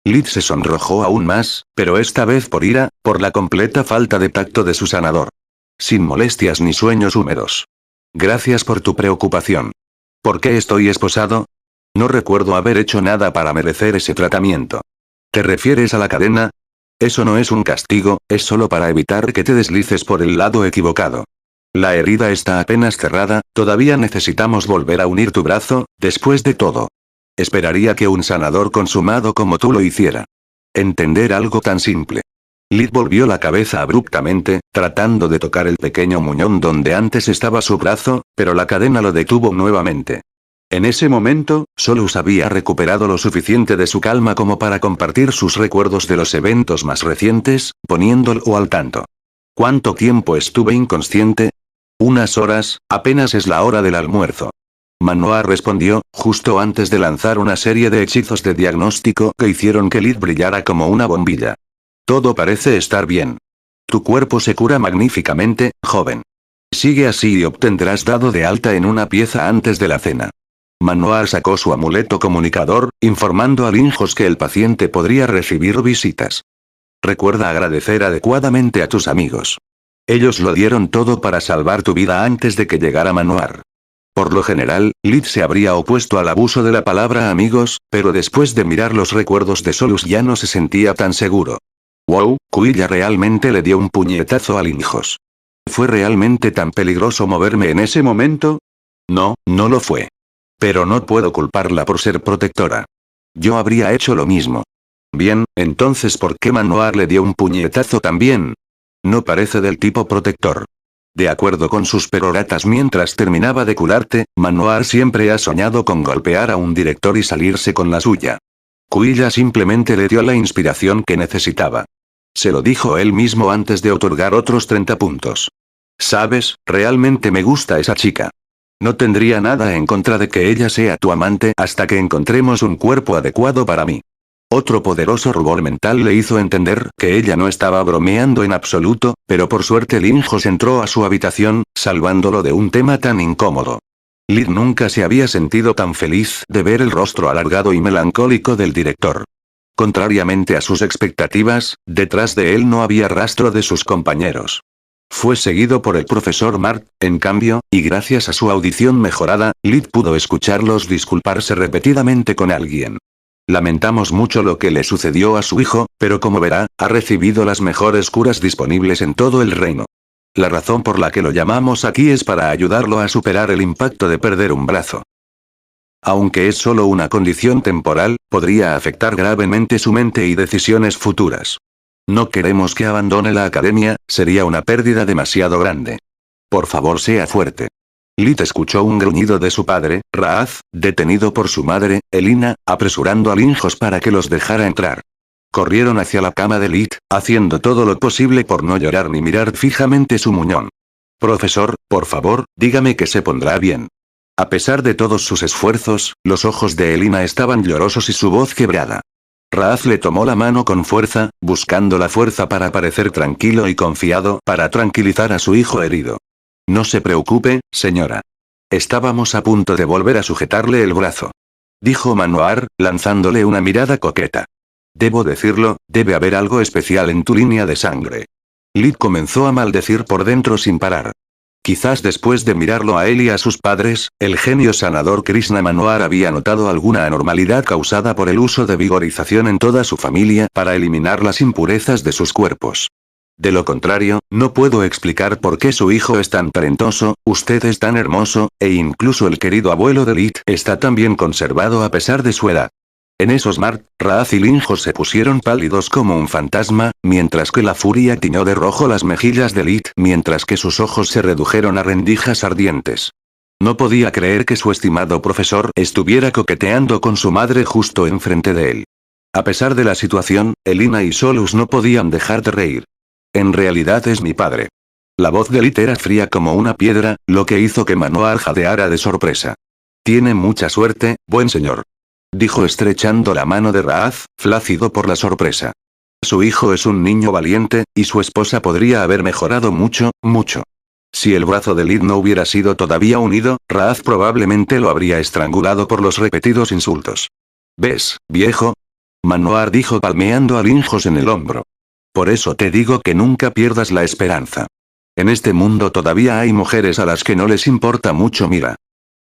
S1: Lid se sonrojó aún más, pero esta vez por ira, por la completa falta de tacto de su sanador. Sin molestias ni sueños húmedos. Gracias por tu preocupación. ¿Por qué estoy esposado? No recuerdo haber hecho nada para merecer ese tratamiento. ¿Te refieres a la cadena? Eso no es un castigo, es solo para evitar que te deslices por el lado equivocado. La herida está apenas cerrada, todavía necesitamos volver a unir tu brazo, después de todo. Esperaría que un sanador consumado como tú lo hiciera. Entender algo tan simple. Lid volvió la cabeza abruptamente, tratando de tocar el pequeño muñón donde antes estaba su brazo, pero la cadena lo detuvo nuevamente. En ese momento, Solus había recuperado lo suficiente de su calma como para compartir sus recuerdos de los eventos más recientes, poniéndolo al tanto. ¿Cuánto tiempo estuve inconsciente? Unas horas, apenas es la hora del almuerzo. Manoa respondió, justo antes de lanzar una serie de hechizos de diagnóstico que hicieron que Lid brillara como una bombilla. Todo parece estar bien. Tu cuerpo se cura magníficamente, joven. Sigue así y obtendrás dado de alta en una pieza antes de la cena. Manoa sacó su amuleto comunicador, informando a Linjos que el paciente podría recibir visitas. Recuerda agradecer adecuadamente a tus amigos. Ellos lo dieron todo para salvar tu vida antes de que llegara Manoar. Por lo general, Lid se habría opuesto al abuso de la palabra amigos, pero después de mirar los recuerdos de Solus ya no se sentía tan seguro. Wow, Quilla realmente le dio un puñetazo a Linjos. ¿Fue realmente tan peligroso moverme en ese momento? No, no lo fue. Pero no puedo culparla por ser protectora. Yo habría hecho lo mismo. Bien, entonces ¿por qué Manoar le dio un puñetazo también? No parece del tipo protector. De acuerdo con sus peroratas mientras terminaba de curarte, Manoar siempre ha soñado con golpear a un director y salirse con la suya. Quilla simplemente le dio la inspiración que necesitaba. Se lo dijo él mismo antes de otorgar otros 30 puntos. ¿Sabes? Realmente me gusta esa chica. No tendría nada en contra de que ella sea tu amante hasta que encontremos un cuerpo adecuado para mí. Otro poderoso rubor mental le hizo entender que ella no estaba bromeando en absoluto, pero por suerte Linjos entró a su habitación, salvándolo de un tema tan incómodo. Lid nunca se había sentido tan feliz de ver el rostro alargado y melancólico del director. Contrariamente a sus expectativas, detrás de él no había rastro de sus compañeros. Fue seguido por el profesor Mart, en cambio, y gracias a su audición mejorada, Lid pudo escucharlos disculparse repetidamente con alguien. Lamentamos mucho lo que le sucedió a su hijo, pero como verá, ha recibido las mejores curas disponibles en todo el reino. La razón por la que lo llamamos aquí es para ayudarlo a superar el impacto de perder un brazo. Aunque es solo una condición temporal, podría afectar gravemente su mente y decisiones futuras. No queremos que abandone la academia, sería una pérdida demasiado grande. Por favor, sea fuerte. Lid escuchó un gruñido de su padre, Raaz, detenido por su madre, Elina, apresurando a Linjos para que los dejara entrar. Corrieron hacia la cama de Lid, haciendo todo lo posible por no llorar ni mirar fijamente su muñón. Profesor, por favor, dígame que se pondrá bien. A pesar de todos sus esfuerzos, los ojos de Elina estaban llorosos y su voz quebrada. Raaz le tomó la mano con fuerza, buscando la fuerza para parecer tranquilo y confiado para tranquilizar a su hijo herido. No se preocupe, señora. Estábamos a punto de volver a sujetarle el brazo. Dijo Manoar, lanzándole una mirada coqueta. Debo decirlo, debe haber algo especial en tu línea de sangre. Lid comenzó a maldecir por dentro sin parar. Quizás después de mirarlo a él y a sus padres, el genio sanador Krishna Manoar había notado alguna anormalidad causada por el uso de vigorización en toda su familia para eliminar las impurezas de sus cuerpos. De lo contrario, no puedo explicar por qué su hijo es tan talentoso, usted es tan hermoso, e incluso el querido abuelo de Lid está tan bien conservado a pesar de su edad. En esos Mart, Raaz y Linjos se pusieron pálidos como un fantasma, mientras que la furia tiñó de rojo las mejillas de Lid, mientras que sus ojos se redujeron a rendijas ardientes. No podía creer que su estimado profesor estuviera coqueteando con su madre justo enfrente de él. A pesar de la situación, Elina y Solus no podían dejar de reír. En realidad es mi padre. La voz de Lid era fría como una piedra, lo que hizo que Manoar jadeara de sorpresa. Tiene mucha suerte, buen señor. Dijo estrechando la mano de Raaz, flácido por la sorpresa. Su hijo es un niño valiente, y su esposa podría haber mejorado mucho, mucho. Si el brazo de Lid no hubiera sido todavía unido, Raaz probablemente lo habría estrangulado por los repetidos insultos. ¿Ves, viejo? Manoar dijo palmeando a Linjos en el hombro. Por eso te digo que nunca pierdas la esperanza. En este mundo todavía hay mujeres a las que no les importa mucho mira.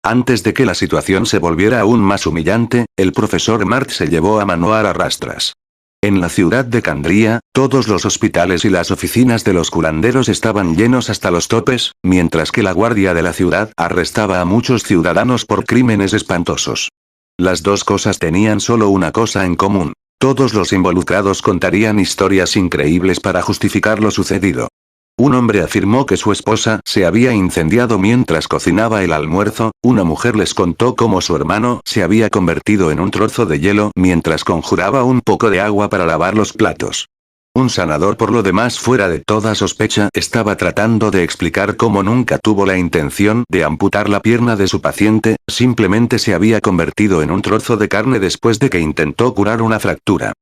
S1: Antes de que la situación se volviera aún más humillante, el profesor Mart se llevó a Manoar a rastras. En la ciudad de Candría, todos los hospitales y las oficinas de los curanderos estaban llenos hasta los topes, mientras que la guardia de la ciudad arrestaba a muchos ciudadanos por crímenes espantosos. Las dos cosas tenían solo una cosa en común. Todos los involucrados contarían historias increíbles para justificar lo sucedido. Un hombre afirmó que su esposa se había incendiado mientras cocinaba el almuerzo, una mujer les contó cómo su hermano se había convertido en un trozo de hielo mientras conjuraba un poco de agua para lavar los platos. Un sanador por lo demás fuera de toda sospecha estaba tratando de explicar cómo nunca tuvo la intención de amputar la pierna de su paciente, simplemente se había convertido en un trozo de carne después de que intentó curar una fractura.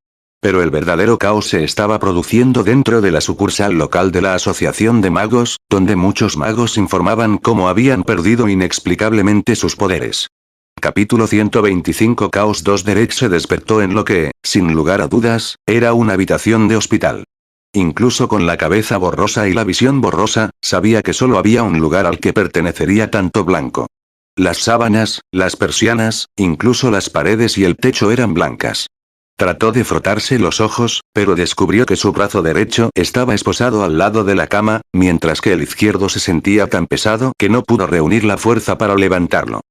S1: Pero el verdadero caos se estaba produciendo dentro de la sucursal local de la Asociación de Magos, donde muchos magos informaban cómo habían perdido inexplicablemente sus poderes. Capítulo 125 Caos 2 Derek se despertó en lo que, sin lugar a dudas, era una habitación de hospital. Incluso con la cabeza borrosa y la visión borrosa, sabía que solo había un lugar al que pertenecería tanto blanco. Las sábanas, las persianas, incluso las paredes y el techo eran blancas. Trató de frotarse los ojos, pero descubrió que su brazo derecho estaba esposado al lado de la cama, mientras que el izquierdo se sentía tan pesado que no pudo reunir la fuerza para levantarlo.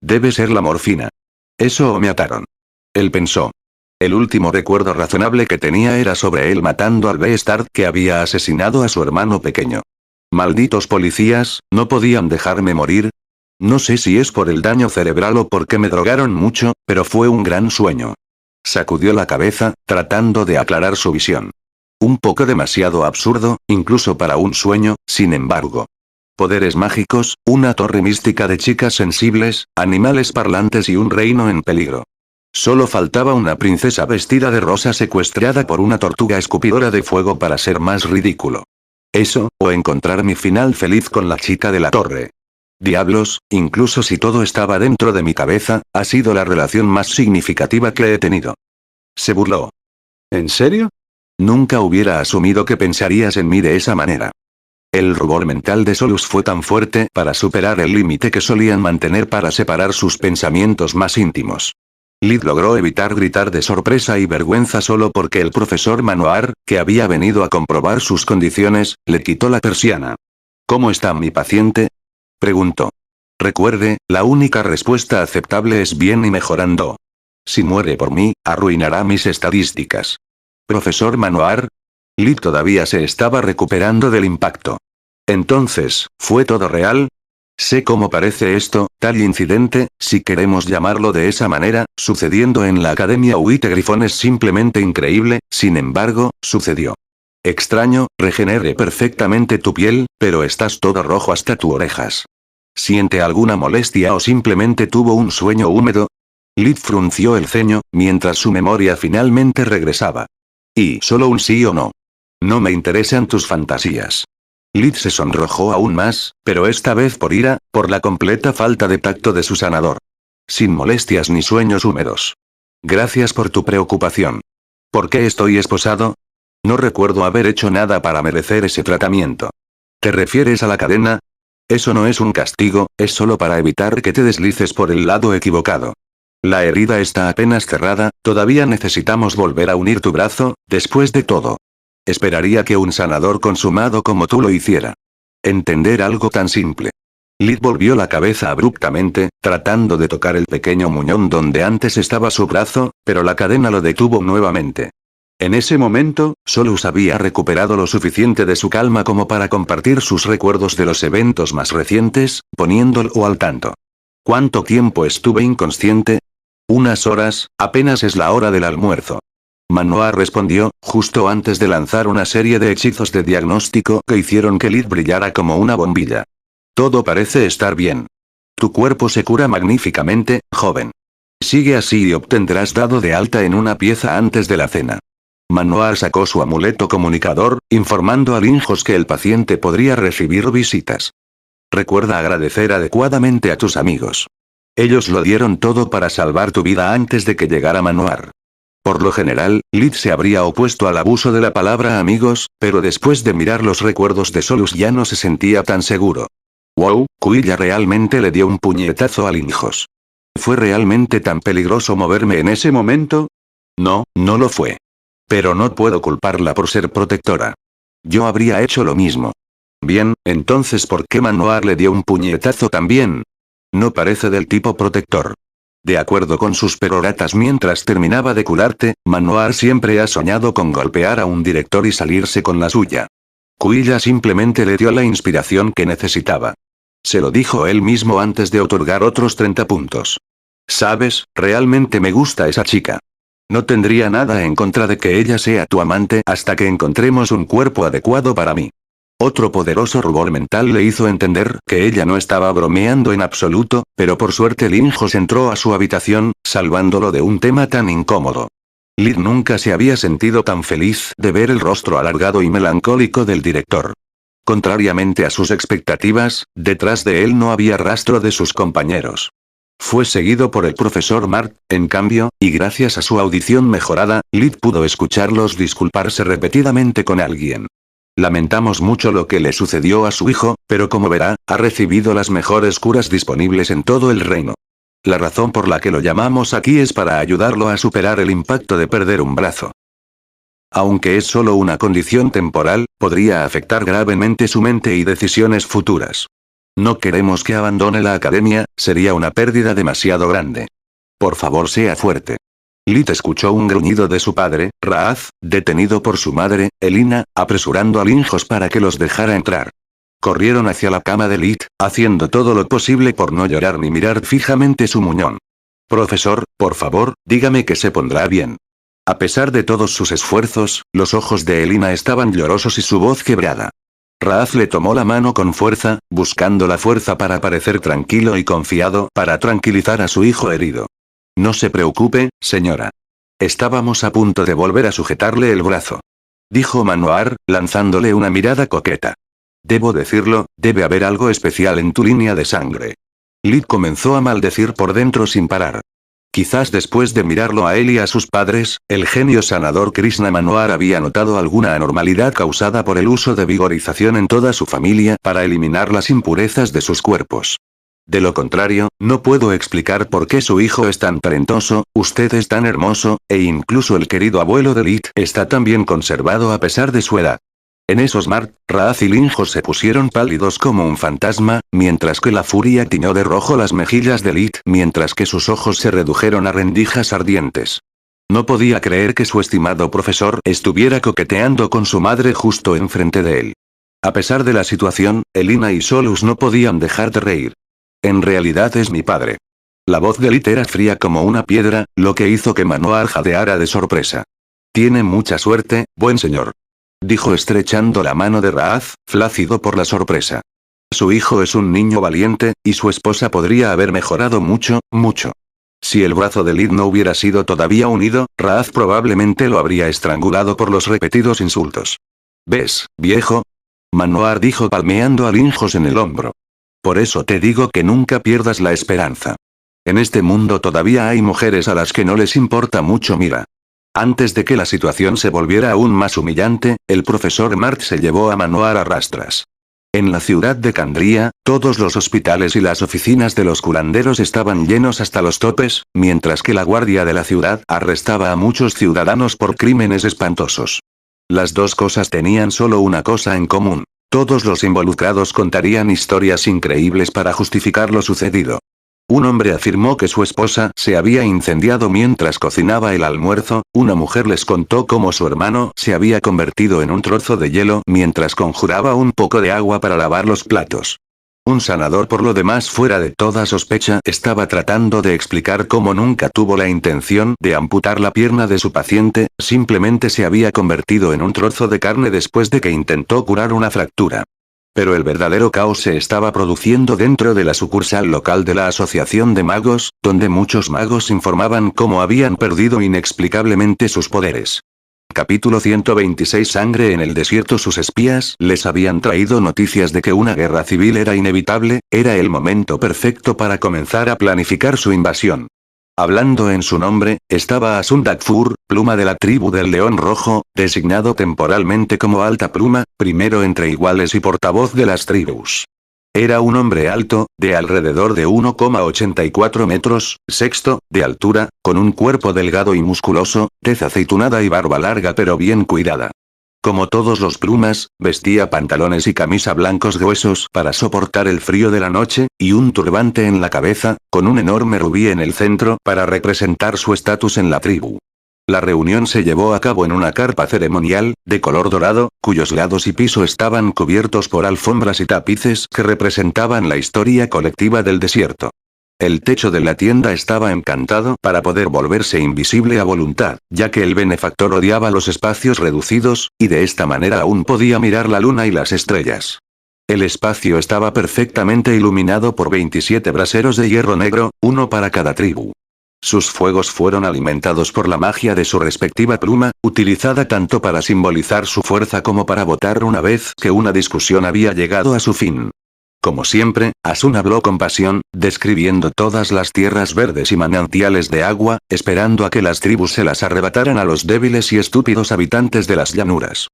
S1: Debe ser la morfina. Eso o me ataron. Él pensó. El último recuerdo razonable que tenía era sobre él matando al Beastard que había asesinado a su hermano pequeño. Malditos policías, ¿no podían dejarme morir? No sé si es por el daño cerebral o porque me drogaron mucho, pero fue un gran sueño. Sacudió la cabeza, tratando de aclarar su visión. Un poco demasiado absurdo, incluso para un sueño, sin embargo. Poderes mágicos, una torre mística de chicas sensibles, animales parlantes y un reino en peligro. Solo faltaba una princesa vestida de rosa secuestrada por una tortuga escupidora de fuego para ser más ridículo. Eso, o encontrar mi final feliz con la chica de la torre. Diablos, incluso si todo estaba dentro de mi cabeza, ha sido la relación más significativa que he tenido. Se burló. ¿En serio? Nunca hubiera asumido que pensarías en mí de esa manera. El rubor mental de Solus fue tan fuerte para superar el límite que solían mantener para separar sus pensamientos más íntimos. Lid logró evitar gritar de sorpresa y vergüenza solo porque el profesor Manoir, que había venido a comprobar sus condiciones, le quitó la persiana. ¿Cómo está mi paciente?, preguntó. Recuerde, la única respuesta aceptable es bien y mejorando. Si muere por mí, arruinará mis estadísticas. ¿Profesor Manoir? Lid todavía se estaba recuperando del impacto. Entonces, ¿fue todo real? Sé cómo parece esto, tal incidente, si queremos llamarlo de esa manera, sucediendo en la Academia White-Griffon es simplemente increíble, sin embargo, sucedió. Extraño, regeneré perfectamente tu piel, pero estás todo rojo hasta tus orejas. ¿Siente alguna molestia o simplemente tuvo un sueño húmedo? Lid frunció el ceño, mientras su memoria finalmente regresaba. Y solo un sí o no. No me interesan tus fantasías. Lid se sonrojó aún más, pero esta vez por ira, por la completa falta de tacto de su sanador. Sin molestias ni sueños húmedos. Gracias por tu preocupación. ¿Por qué estoy esposado? No recuerdo haber hecho nada para merecer ese tratamiento. ¿Te refieres a la cadena? Eso no es un castigo, es solo para evitar que te deslices por el lado equivocado. La herida está apenas cerrada, todavía necesitamos volver a unir tu brazo, después de todo. Esperaría que un sanador consumado como tú lo hiciera. Entender algo tan simple. Lid volvió la cabeza abruptamente, tratando de tocar el pequeño muñón donde antes estaba su brazo, pero la cadena lo detuvo nuevamente. En ese momento, Solus había recuperado lo suficiente de su calma como para compartir sus recuerdos de los eventos más recientes, poniéndolo al tanto. ¿Cuánto tiempo estuve inconsciente? Unas horas, apenas es la hora del almuerzo. Manoir respondió, justo antes de lanzar una serie de hechizos de diagnóstico que hicieron que Lid brillara como una bombilla. Todo parece estar bien. Tu cuerpo se cura magníficamente, joven. Sigue así y obtendrás dado de alta en una pieza antes de la cena. Manoir sacó su amuleto comunicador, informando a Linjos que el paciente podría recibir visitas. Recuerda agradecer adecuadamente a tus amigos. Ellos lo dieron todo para salvar tu vida antes de que llegara Manoir. Por lo general, Lid se habría opuesto al abuso de la palabra amigos, pero después de mirar los recuerdos de Solus ya no se sentía tan seguro. Wow, Quilla realmente le dio un puñetazo a Linjos. ¿Fue realmente tan peligroso moverme en ese momento? No, no lo fue. Pero no puedo culparla por ser protectora. Yo habría hecho lo mismo. Bien, entonces ¿por qué Manoir le dio un puñetazo también? No parece del tipo protector. De acuerdo con sus peroratas mientras terminaba de curarte, Manoar siempre ha soñado con golpear a un director y salirse con la suya. Kuilla simplemente le dio la inspiración que necesitaba. Se lo dijo él mismo antes de otorgar otros 30 puntos. ¿Sabes? Realmente me gusta esa chica. No tendría nada en contra de que ella sea tu amante hasta que encontremos un cuerpo adecuado para mí. Otro poderoso rubor mental le hizo entender que ella no estaba bromeando en absoluto, pero por suerte Linjos entró a su habitación, salvándolo de un tema tan incómodo. Lid nunca se había sentido tan feliz de ver el rostro alargado y melancólico del director. Contrariamente a sus expectativas, detrás de él no había rastro de sus compañeros. Fue seguido por el profesor Mart, en cambio, y gracias a su audición mejorada, Lid pudo escucharlos disculparse repetidamente con alguien. Lamentamos mucho lo que le sucedió a su hijo, pero como verá, ha recibido las mejores curas disponibles en todo el reino. La razón por la que lo llamamos aquí es para ayudarlo a superar el impacto de perder un brazo. Aunque es solo una condición temporal, podría afectar gravemente su mente y decisiones futuras. No queremos que abandone la academia, sería una pérdida demasiado grande. Por favor, sea fuerte. Lid escuchó un gruñido de su padre, Raaz, detenido por su madre, Elina, apresurando a Linjos para que los dejara entrar. Corrieron hacia la cama de Lid, haciendo todo lo posible por no llorar ni mirar fijamente su muñón. Profesor, por favor, dígame que se pondrá bien. A pesar de todos sus esfuerzos, los ojos de Elina estaban llorosos y su voz quebrada. Raaz le tomó la mano con fuerza, buscando la fuerza para parecer tranquilo y confiado para tranquilizar a su hijo herido. No se preocupe, señora. Estábamos a punto de volver a sujetarle el brazo. Dijo Manoar, lanzándole una mirada coqueta. Debo decirlo, debe haber algo especial en tu línea de sangre. Lid comenzó a maldecir por dentro sin parar. Quizás después de mirarlo a él y a sus padres, el genio sanador Krishna Manoar había notado alguna anormalidad causada por el uso de vigorización en toda su familia para eliminar las impurezas de sus cuerpos. De lo contrario, no puedo explicar por qué su hijo es tan talentoso, usted es tan hermoso, e incluso el querido abuelo de Lid está tan bien conservado a pesar de su edad. En esos Mart, Raaz y Linjos se pusieron pálidos como un fantasma, mientras que la furia tiñó de rojo las mejillas de Lid, mientras que sus ojos se redujeron a rendijas ardientes. No podía creer que su estimado profesor estuviera coqueteando con su madre justo enfrente de él. A pesar de la situación, Elina y Solus no podían dejar de reír. En realidad es mi padre. La voz de Lid era fría como una piedra, lo que hizo que Manoar jadeara de sorpresa. Tiene mucha suerte, buen señor. Dijo estrechando la mano de Raaz, flácido por la sorpresa. Su hijo es un niño valiente, y su esposa podría haber mejorado mucho, mucho. Si el brazo de Lid no hubiera sido todavía unido, Raaz probablemente lo habría estrangulado por los repetidos insultos. ¿Ves, viejo? Manoar dijo palmeando a Linjos en el hombro. Por eso te digo que nunca pierdas la esperanza. En este mundo todavía hay mujeres a las que no les importa mucho mira. Antes de que la situación se volviera aún más humillante, el profesor Mart se llevó a Manoar a rastras. En la ciudad de Candría, todos los hospitales y las oficinas de los curanderos estaban llenos hasta los topes, mientras que la guardia de la ciudad arrestaba a muchos ciudadanos por crímenes espantosos. Las dos cosas tenían solo una cosa en común. Todos los involucrados contarían historias increíbles para justificar lo sucedido. Un hombre afirmó que su esposa se había incendiado mientras cocinaba el almuerzo, una mujer les contó cómo su hermano se había convertido en un trozo de hielo mientras conjuraba un poco de agua para lavar los platos. Un sanador por lo demás fuera de toda sospecha estaba tratando de explicar cómo nunca tuvo la intención de amputar la pierna de su paciente, simplemente se había convertido en un trozo de carne después de que intentó curar una fractura. Pero el verdadero caos se estaba produciendo dentro de la sucursal local de la Asociación de Magos, donde muchos magos informaban cómo habían perdido inexplicablemente sus poderes. Capítulo 126 Sangre en el desierto. Sus espías les habían traído noticias de que una guerra civil era inevitable, era el momento perfecto para comenzar a planificar su invasión. Hablando en su nombre, estaba Asun Dakfur, pluma de la tribu del León Rojo, designado temporalmente como Alta Pluma, primero entre iguales y portavoz de las tribus. Era un hombre alto, de alrededor de 1,84 metros, sexto, de altura, con un cuerpo delgado y musculoso, tez aceitunada y barba larga pero bien cuidada. Como todos los plumas, vestía pantalones y camisa blancos gruesos para soportar el frío de la noche, y un turbante en la cabeza, con un enorme rubí en el centro para representar su estatus en la tribu. La reunión se llevó a cabo en una carpa ceremonial, de color dorado, cuyos lados y piso estaban cubiertos por alfombras y tapices que representaban la historia colectiva del desierto. El techo de la tienda estaba encantado para poder volverse invisible a voluntad, ya que el benefactor odiaba los espacios reducidos, y de esta manera aún podía mirar la luna y las estrellas. El espacio estaba perfectamente iluminado por 27 braseros de hierro negro, uno para cada tribu. Sus fuegos fueron alimentados por la magia de su respectiva pluma, utilizada tanto para simbolizar su fuerza como para votar una vez que una discusión había llegado a su fin. Como siempre, Asun habló con pasión, describiendo todas las tierras verdes y manantiales de agua, esperando a que las tribus se las arrebataran a los débiles y estúpidos habitantes de las llanuras.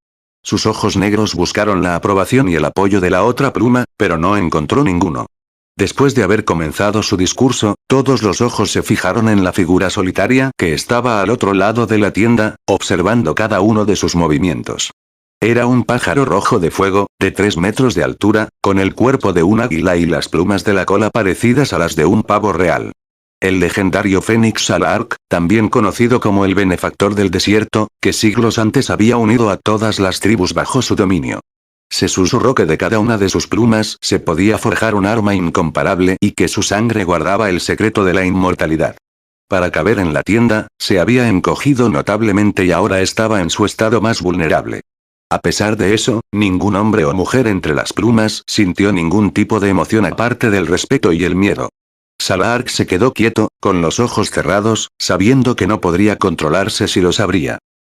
S1: Sus ojos negros buscaron la aprobación y el apoyo de la otra pluma, pero no encontró ninguno. Después de haber comenzado su discurso, todos los ojos se fijaron en la figura solitaria que estaba al otro lado de la tienda, observando cada uno de sus movimientos. Era un pájaro rojo de fuego, de 3 metros de altura, con el cuerpo de un águila y las plumas de la cola parecidas a las de un pavo real. El legendario Fénix Salark, también conocido como el benefactor del desierto, que siglos antes había unido a todas las tribus bajo su dominio. Se susurró que de cada una de sus plumas se podía forjar un arma incomparable y que su sangre guardaba el secreto de la inmortalidad. Para caber en la tienda, se había encogido notablemente y ahora estaba en su estado más vulnerable. A pesar de eso, ningún hombre o mujer entre las plumas sintió ningún tipo de emoción aparte del respeto y el miedo. Salark se quedó quieto, con los ojos cerrados, sabiendo que no podría controlarse si lo sabría.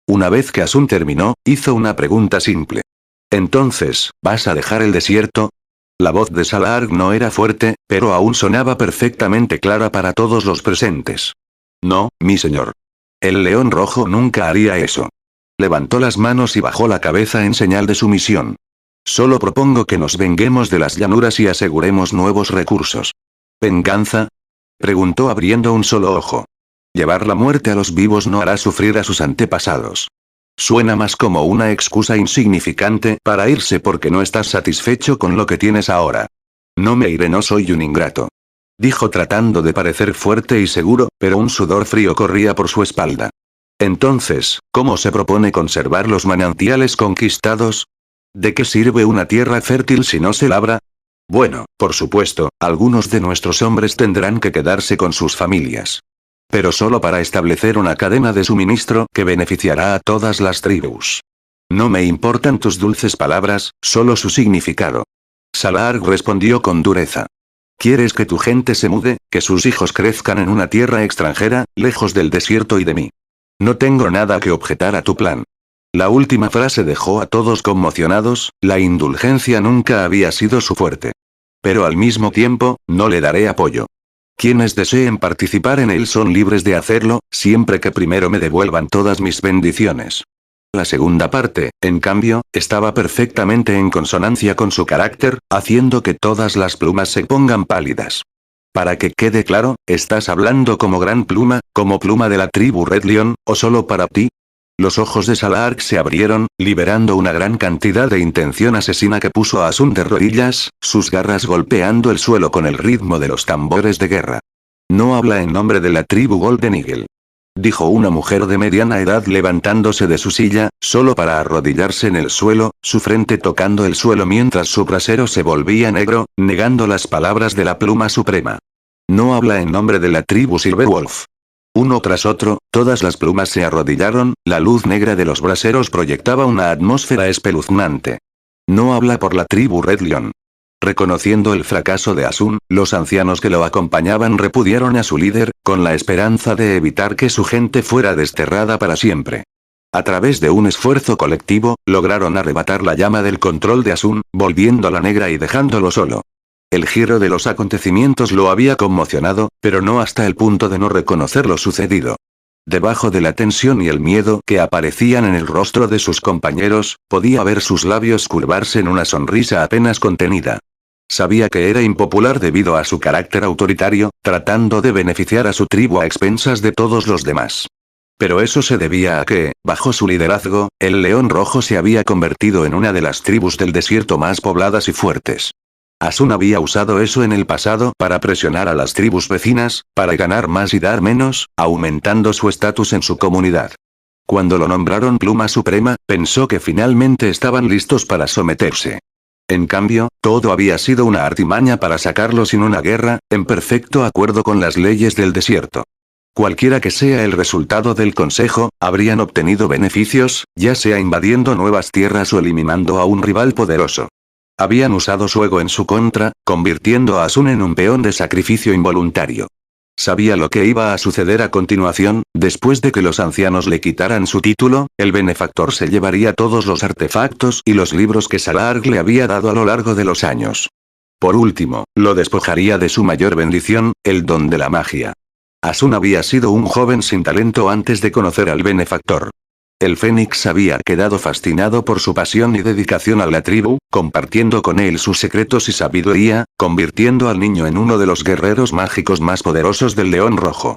S1: Una vez que Asun terminó, hizo una pregunta simple. Entonces, ¿vas a dejar el desierto? La voz de Salark no era fuerte, pero aún sonaba perfectamente clara para todos los presentes. No, mi señor. El león rojo nunca haría eso. Levantó las manos y bajó la cabeza en señal de sumisión. Solo propongo que nos venguemos de las llanuras y aseguremos nuevos recursos. ¿Venganza? Preguntó abriendo un solo ojo. Llevar la muerte a los vivos no hará sufrir a sus antepasados. Suena más como una excusa insignificante para irse porque no estás satisfecho con lo que tienes ahora. No me iré, no soy un ingrato. Dijo tratando de parecer fuerte y seguro, pero un sudor frío corría por su espalda. Entonces, ¿cómo se propone conservar los manantiales conquistados? ¿De qué sirve una tierra fértil si no se labra? Bueno, por supuesto, algunos de nuestros hombres tendrán que quedarse con sus familias. Pero solo para establecer una cadena de suministro que beneficiará a todas las tribus. No me importan tus dulces palabras, solo su significado. Salark respondió con dureza. ¿Quieres que tu gente se mude, que sus hijos crezcan en una tierra extranjera, lejos del desierto y de mí? No tengo nada que objetar a tu plan. La última frase dejó a todos conmocionados, la indulgencia nunca había sido su fuerte. Pero al mismo tiempo, no le daré apoyo. Quienes deseen participar en él son libres de hacerlo, siempre que primero me devuelvan todas mis bendiciones. La segunda parte, en cambio, estaba perfectamente en consonancia con su carácter, haciendo que todas las plumas se pongan pálidas. Para que quede claro, ¿estás hablando como gran pluma, como pluma de la tribu Red Lion, o solo para ti? Los ojos de Salark se abrieron, liberando una gran cantidad de intención asesina que puso a Asun de rodillas, sus garras golpeando el suelo con el ritmo de los tambores de guerra. No habla en nombre de la tribu Golden Eagle. Dijo una mujer de mediana edad levantándose de su silla, solo para arrodillarse en el suelo, su frente tocando el suelo mientras su brasero se volvía negro, negando las palabras de la pluma suprema. No habla en nombre de la tribu Silverwolf. Uno tras otro, todas las plumas se arrodillaron, la luz negra de los braseros proyectaba una atmósfera espeluznante. No habla por la tribu Red Lion. Reconociendo el fracaso de Asun, los ancianos que lo acompañaban repudiaron a su líder, con la esperanza de evitar que su gente fuera desterrada para siempre. A través de un esfuerzo colectivo, lograron arrebatar la llama del control de Asun, volviéndola negra y dejándolo solo. El giro de los acontecimientos lo había conmocionado, pero no hasta el punto de no reconocer lo sucedido. Debajo de la tensión y el miedo que aparecían en el rostro de sus compañeros, podía ver sus labios curvarse en una sonrisa apenas contenida. Sabía que era impopular debido a su carácter autoritario, tratando de beneficiar a su tribu a expensas de todos los demás. Pero eso se debía a que, bajo su liderazgo, el León Rojo se había convertido en una de las tribus del desierto más pobladas y fuertes. Asun había usado eso en el pasado para presionar a las tribus vecinas, para ganar más y dar menos, aumentando su estatus en su comunidad. Cuando lo nombraron Pluma Suprema, pensó que finalmente estaban listos para someterse. En cambio, todo había sido una artimaña para sacarlo sin una guerra, en perfecto acuerdo con las leyes del desierto. Cualquiera que sea el resultado del consejo, habrían obtenido beneficios, ya sea invadiendo nuevas tierras o eliminando a un rival poderoso. Habían usado su ego en su contra, convirtiendo a Asun en un peón de sacrificio involuntario. Sabía lo que iba a suceder a continuación, después de que los ancianos le quitaran su título, el benefactor se llevaría todos los artefactos y los libros que Salarg le había dado a lo largo de los años. Por último, lo despojaría de su mayor bendición, el don de la magia. Asun había sido un joven sin talento antes de conocer al benefactor. El Fénix había quedado fascinado por su pasión y dedicación a la tribu, compartiendo con él sus secretos y sabiduría, convirtiendo al niño en uno de los guerreros mágicos más poderosos del León Rojo.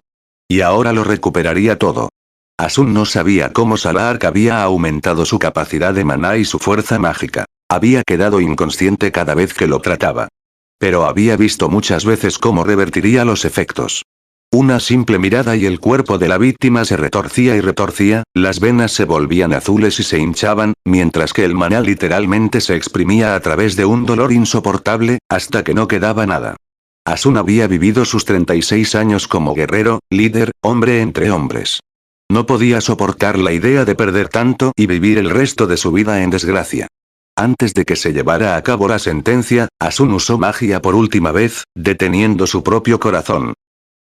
S1: Y ahora lo recuperaría todo. Asun no sabía cómo Salarg había aumentado su capacidad de maná y su fuerza mágica. Había quedado inconsciente cada vez que lo trataba. Pero había visto muchas veces cómo revertiría los efectos. Una simple mirada y el cuerpo de la víctima se retorcía y retorcía, las venas se volvían azules y se hinchaban, mientras que el maná literalmente se exprimía a través de un dolor insoportable, hasta que no quedaba nada. Asun había vivido sus 36 años como guerrero, líder, hombre entre hombres. No podía soportar la idea de perder tanto y vivir el resto de su vida en desgracia. Antes de que se llevara a cabo la sentencia, Asun usó magia por última vez, deteniendo su propio corazón.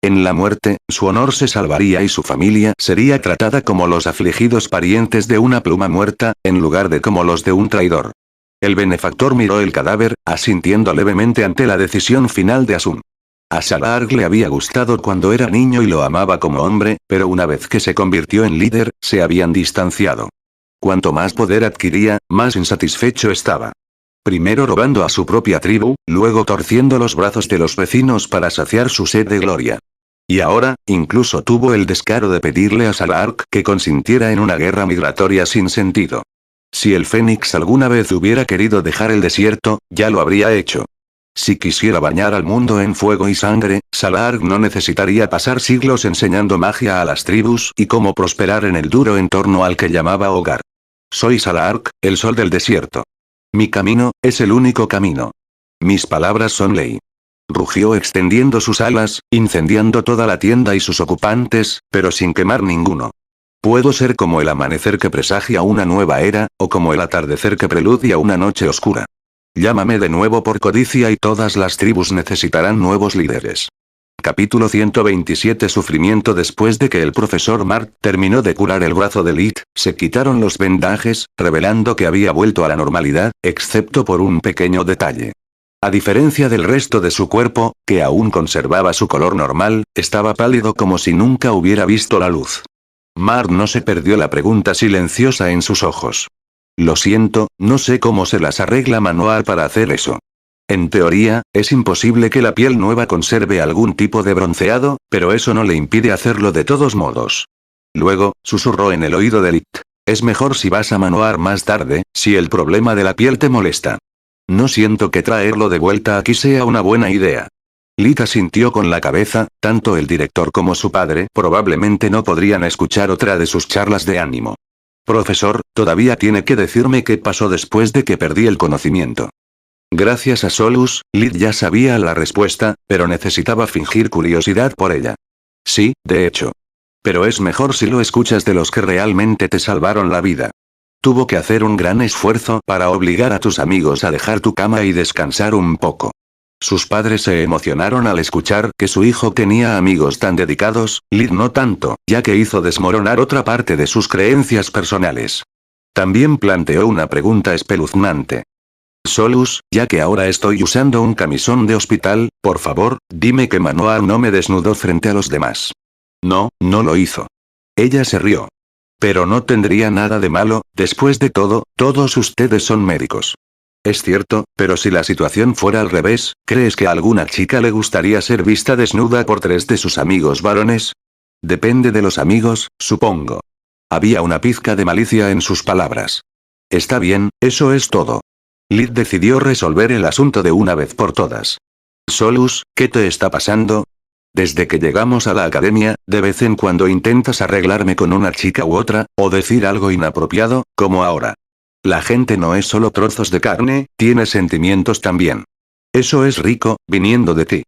S1: En la muerte, su honor se salvaría y su familia sería tratada como los afligidos parientes de una pluma muerta, en lugar de como los de un traidor. El benefactor miró el cadáver, asintiendo levemente ante la decisión final de Asun. A Salarg le había gustado cuando era niño y lo amaba como hombre, pero una vez que se convirtió en líder, se habían distanciado. Cuanto más poder adquiría, más insatisfecho estaba. Primero robando a su propia tribu, luego torciendo los brazos de los vecinos para saciar su sed de gloria. Y ahora, incluso tuvo el descaro de pedirle a Salarg que consintiera en una guerra migratoria sin sentido. Si el Fénix alguna vez hubiera querido dejar el desierto, ya lo habría hecho. Si quisiera bañar al mundo en fuego y sangre, Salarg no necesitaría pasar siglos enseñando magia a las tribus y cómo prosperar en el duro entorno al que llamaba hogar. Soy Salarg, el sol del desierto. Mi camino, es el único camino. Mis palabras son ley. Rugió extendiendo sus alas, incendiando toda la tienda y sus ocupantes, pero sin quemar ninguno. Puedo ser como el amanecer que presagia una nueva era, o como el atardecer que preludia una noche oscura. Llámame de nuevo por codicia y todas las tribus necesitarán nuevos líderes. Capítulo 127 Sufrimiento. Después de que el profesor Mark terminó de curar el brazo de Lit, se quitaron los vendajes, revelando que había vuelto a la normalidad, excepto por un pequeño detalle. A diferencia del resto de su cuerpo, que aún conservaba su color normal, estaba pálido como si nunca hubiera visto la luz. Mark no se perdió la pregunta silenciosa en sus ojos. Lo siento, no sé cómo se las arregla manual para hacer eso. En teoría, es imposible que la piel nueva conserve algún tipo de bronceado, pero eso no le impide hacerlo de todos modos. Luego, susurró en el oído de Lit. Es mejor si vas a manuar más tarde, si el problema de la piel te molesta. No siento que traerlo de vuelta aquí sea una buena idea. Lit asintió con la cabeza, tanto el director como su padre probablemente no podrían escuchar otra de sus charlas de ánimo. Profesor, todavía tiene que decirme qué pasó después de que perdí el conocimiento. Gracias a Solus, Lit ya sabía la respuesta, pero necesitaba fingir curiosidad por ella. Sí, de hecho. Pero es mejor si lo escuchas de los que realmente te salvaron la vida. Tuvo que hacer un gran esfuerzo para obligar a tus amigos a dejar tu cama y descansar un poco. Sus padres se emocionaron al escuchar que su hijo tenía amigos tan dedicados, Lit no tanto, ya que hizo desmoronar otra parte de sus creencias personales. También planteó una pregunta espeluznante. Solus, ya que ahora estoy usando un camisón de hospital, por favor, dime que Manoar no me desnudó frente a los demás. No, no lo hizo. Ella se rió. Pero no tendría nada de malo, después de todo, todos ustedes son médicos. Es cierto, pero si la situación fuera al revés, ¿crees que a alguna chica le gustaría ser vista desnuda por 3 de sus amigos varones? Depende de los amigos, supongo. Había una pizca de malicia en sus palabras. Está bien, eso es todo. Lid decidió resolver el asunto de una vez por todas. Solus, ¿qué te está pasando? Desde que llegamos a la academia, de vez en cuando intentas arreglarme con una chica u otra, o decir algo inapropiado, como ahora. La gente no es solo trozos de carne, tiene sentimientos también. Eso es rico, viniendo de ti.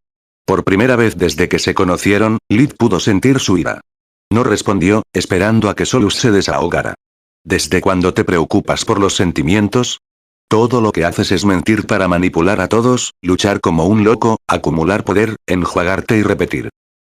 S1: Por primera vez desde que se conocieron, Lid pudo sentir su ira. No respondió, esperando a que Solus se desahogara. ¿Desde cuándo te preocupas por los sentimientos? Todo lo que haces es mentir para manipular a todos, luchar como un loco, acumular poder, enjuagarte y repetir.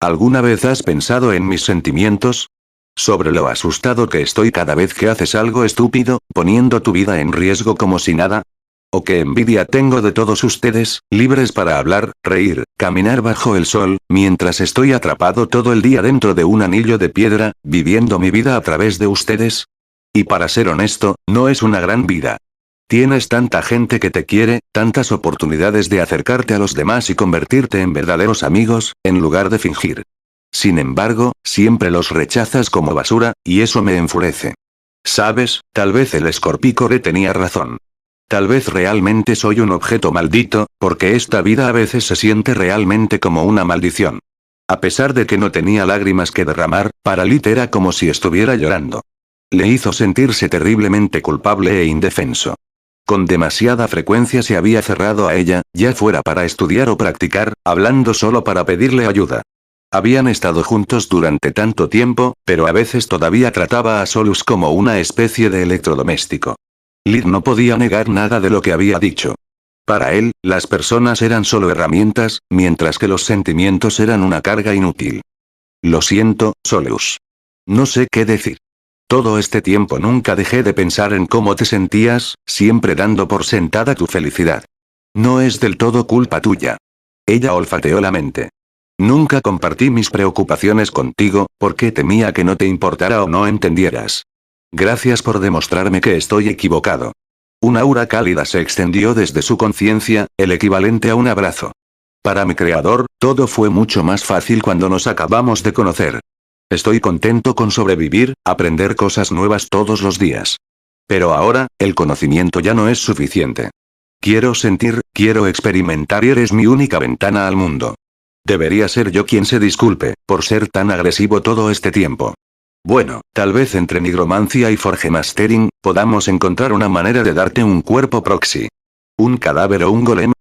S1: ¿Alguna vez has pensado en mis sentimientos? Sobre lo asustado que estoy cada vez que haces algo estúpido, poniendo tu vida en riesgo como si nada. ¿O qué envidia tengo de todos ustedes, libres para hablar, reír, caminar bajo el sol, mientras estoy atrapado todo el día dentro de un anillo de piedra, viviendo mi vida a través de ustedes? Y para ser honesto, no es una gran vida. Tienes tanta gente que te quiere, tantas oportunidades de acercarte a los demás y convertirte en verdaderos amigos, en lugar de fingir. Sin embargo, siempre los rechazas como basura, y eso me enfurece. ¿Sabes? Tal vez el Scorpicore tenía razón. Tal vez realmente soy un objeto maldito, porque esta vida a veces se siente realmente como una maldición. A pesar de que no tenía lágrimas que derramar, para Lid era como si estuviera llorando. Le hizo sentirse terriblemente culpable e indefenso. Con demasiada frecuencia se había cerrado a ella, ya fuera para estudiar o practicar, hablando solo para pedirle ayuda. Habían estado juntos durante tanto tiempo, pero a veces todavía trataba a Solus como una especie de electrodoméstico. Lid no podía negar nada de lo que había dicho. Para él, las personas eran solo herramientas, mientras que los sentimientos eran una carga inútil. Lo siento, Solus. No sé qué decir. Todo este tiempo nunca dejé de pensar en cómo te sentías, siempre dando por sentada tu felicidad. No es del todo culpa tuya. Ella olfateó la mente. Nunca compartí mis preocupaciones contigo, porque temía que no te importara o no entendieras. Gracias por demostrarme que estoy equivocado. Un aura cálida se extendió desde su conciencia, el equivalente a un abrazo. Para mi creador, todo fue mucho más fácil cuando nos acabamos de conocer. Estoy contento con sobrevivir, aprender cosas nuevas todos los días. Pero ahora, el conocimiento ya no es suficiente. Quiero sentir, quiero experimentar y eres mi única ventana al mundo. Debería ser yo quien se disculpe, por ser tan agresivo todo este tiempo. Bueno, tal vez entre nigromancia y Forge Mastering, podamos encontrar una manera de darte un cuerpo proxy. ¿Un cadáver o un golem?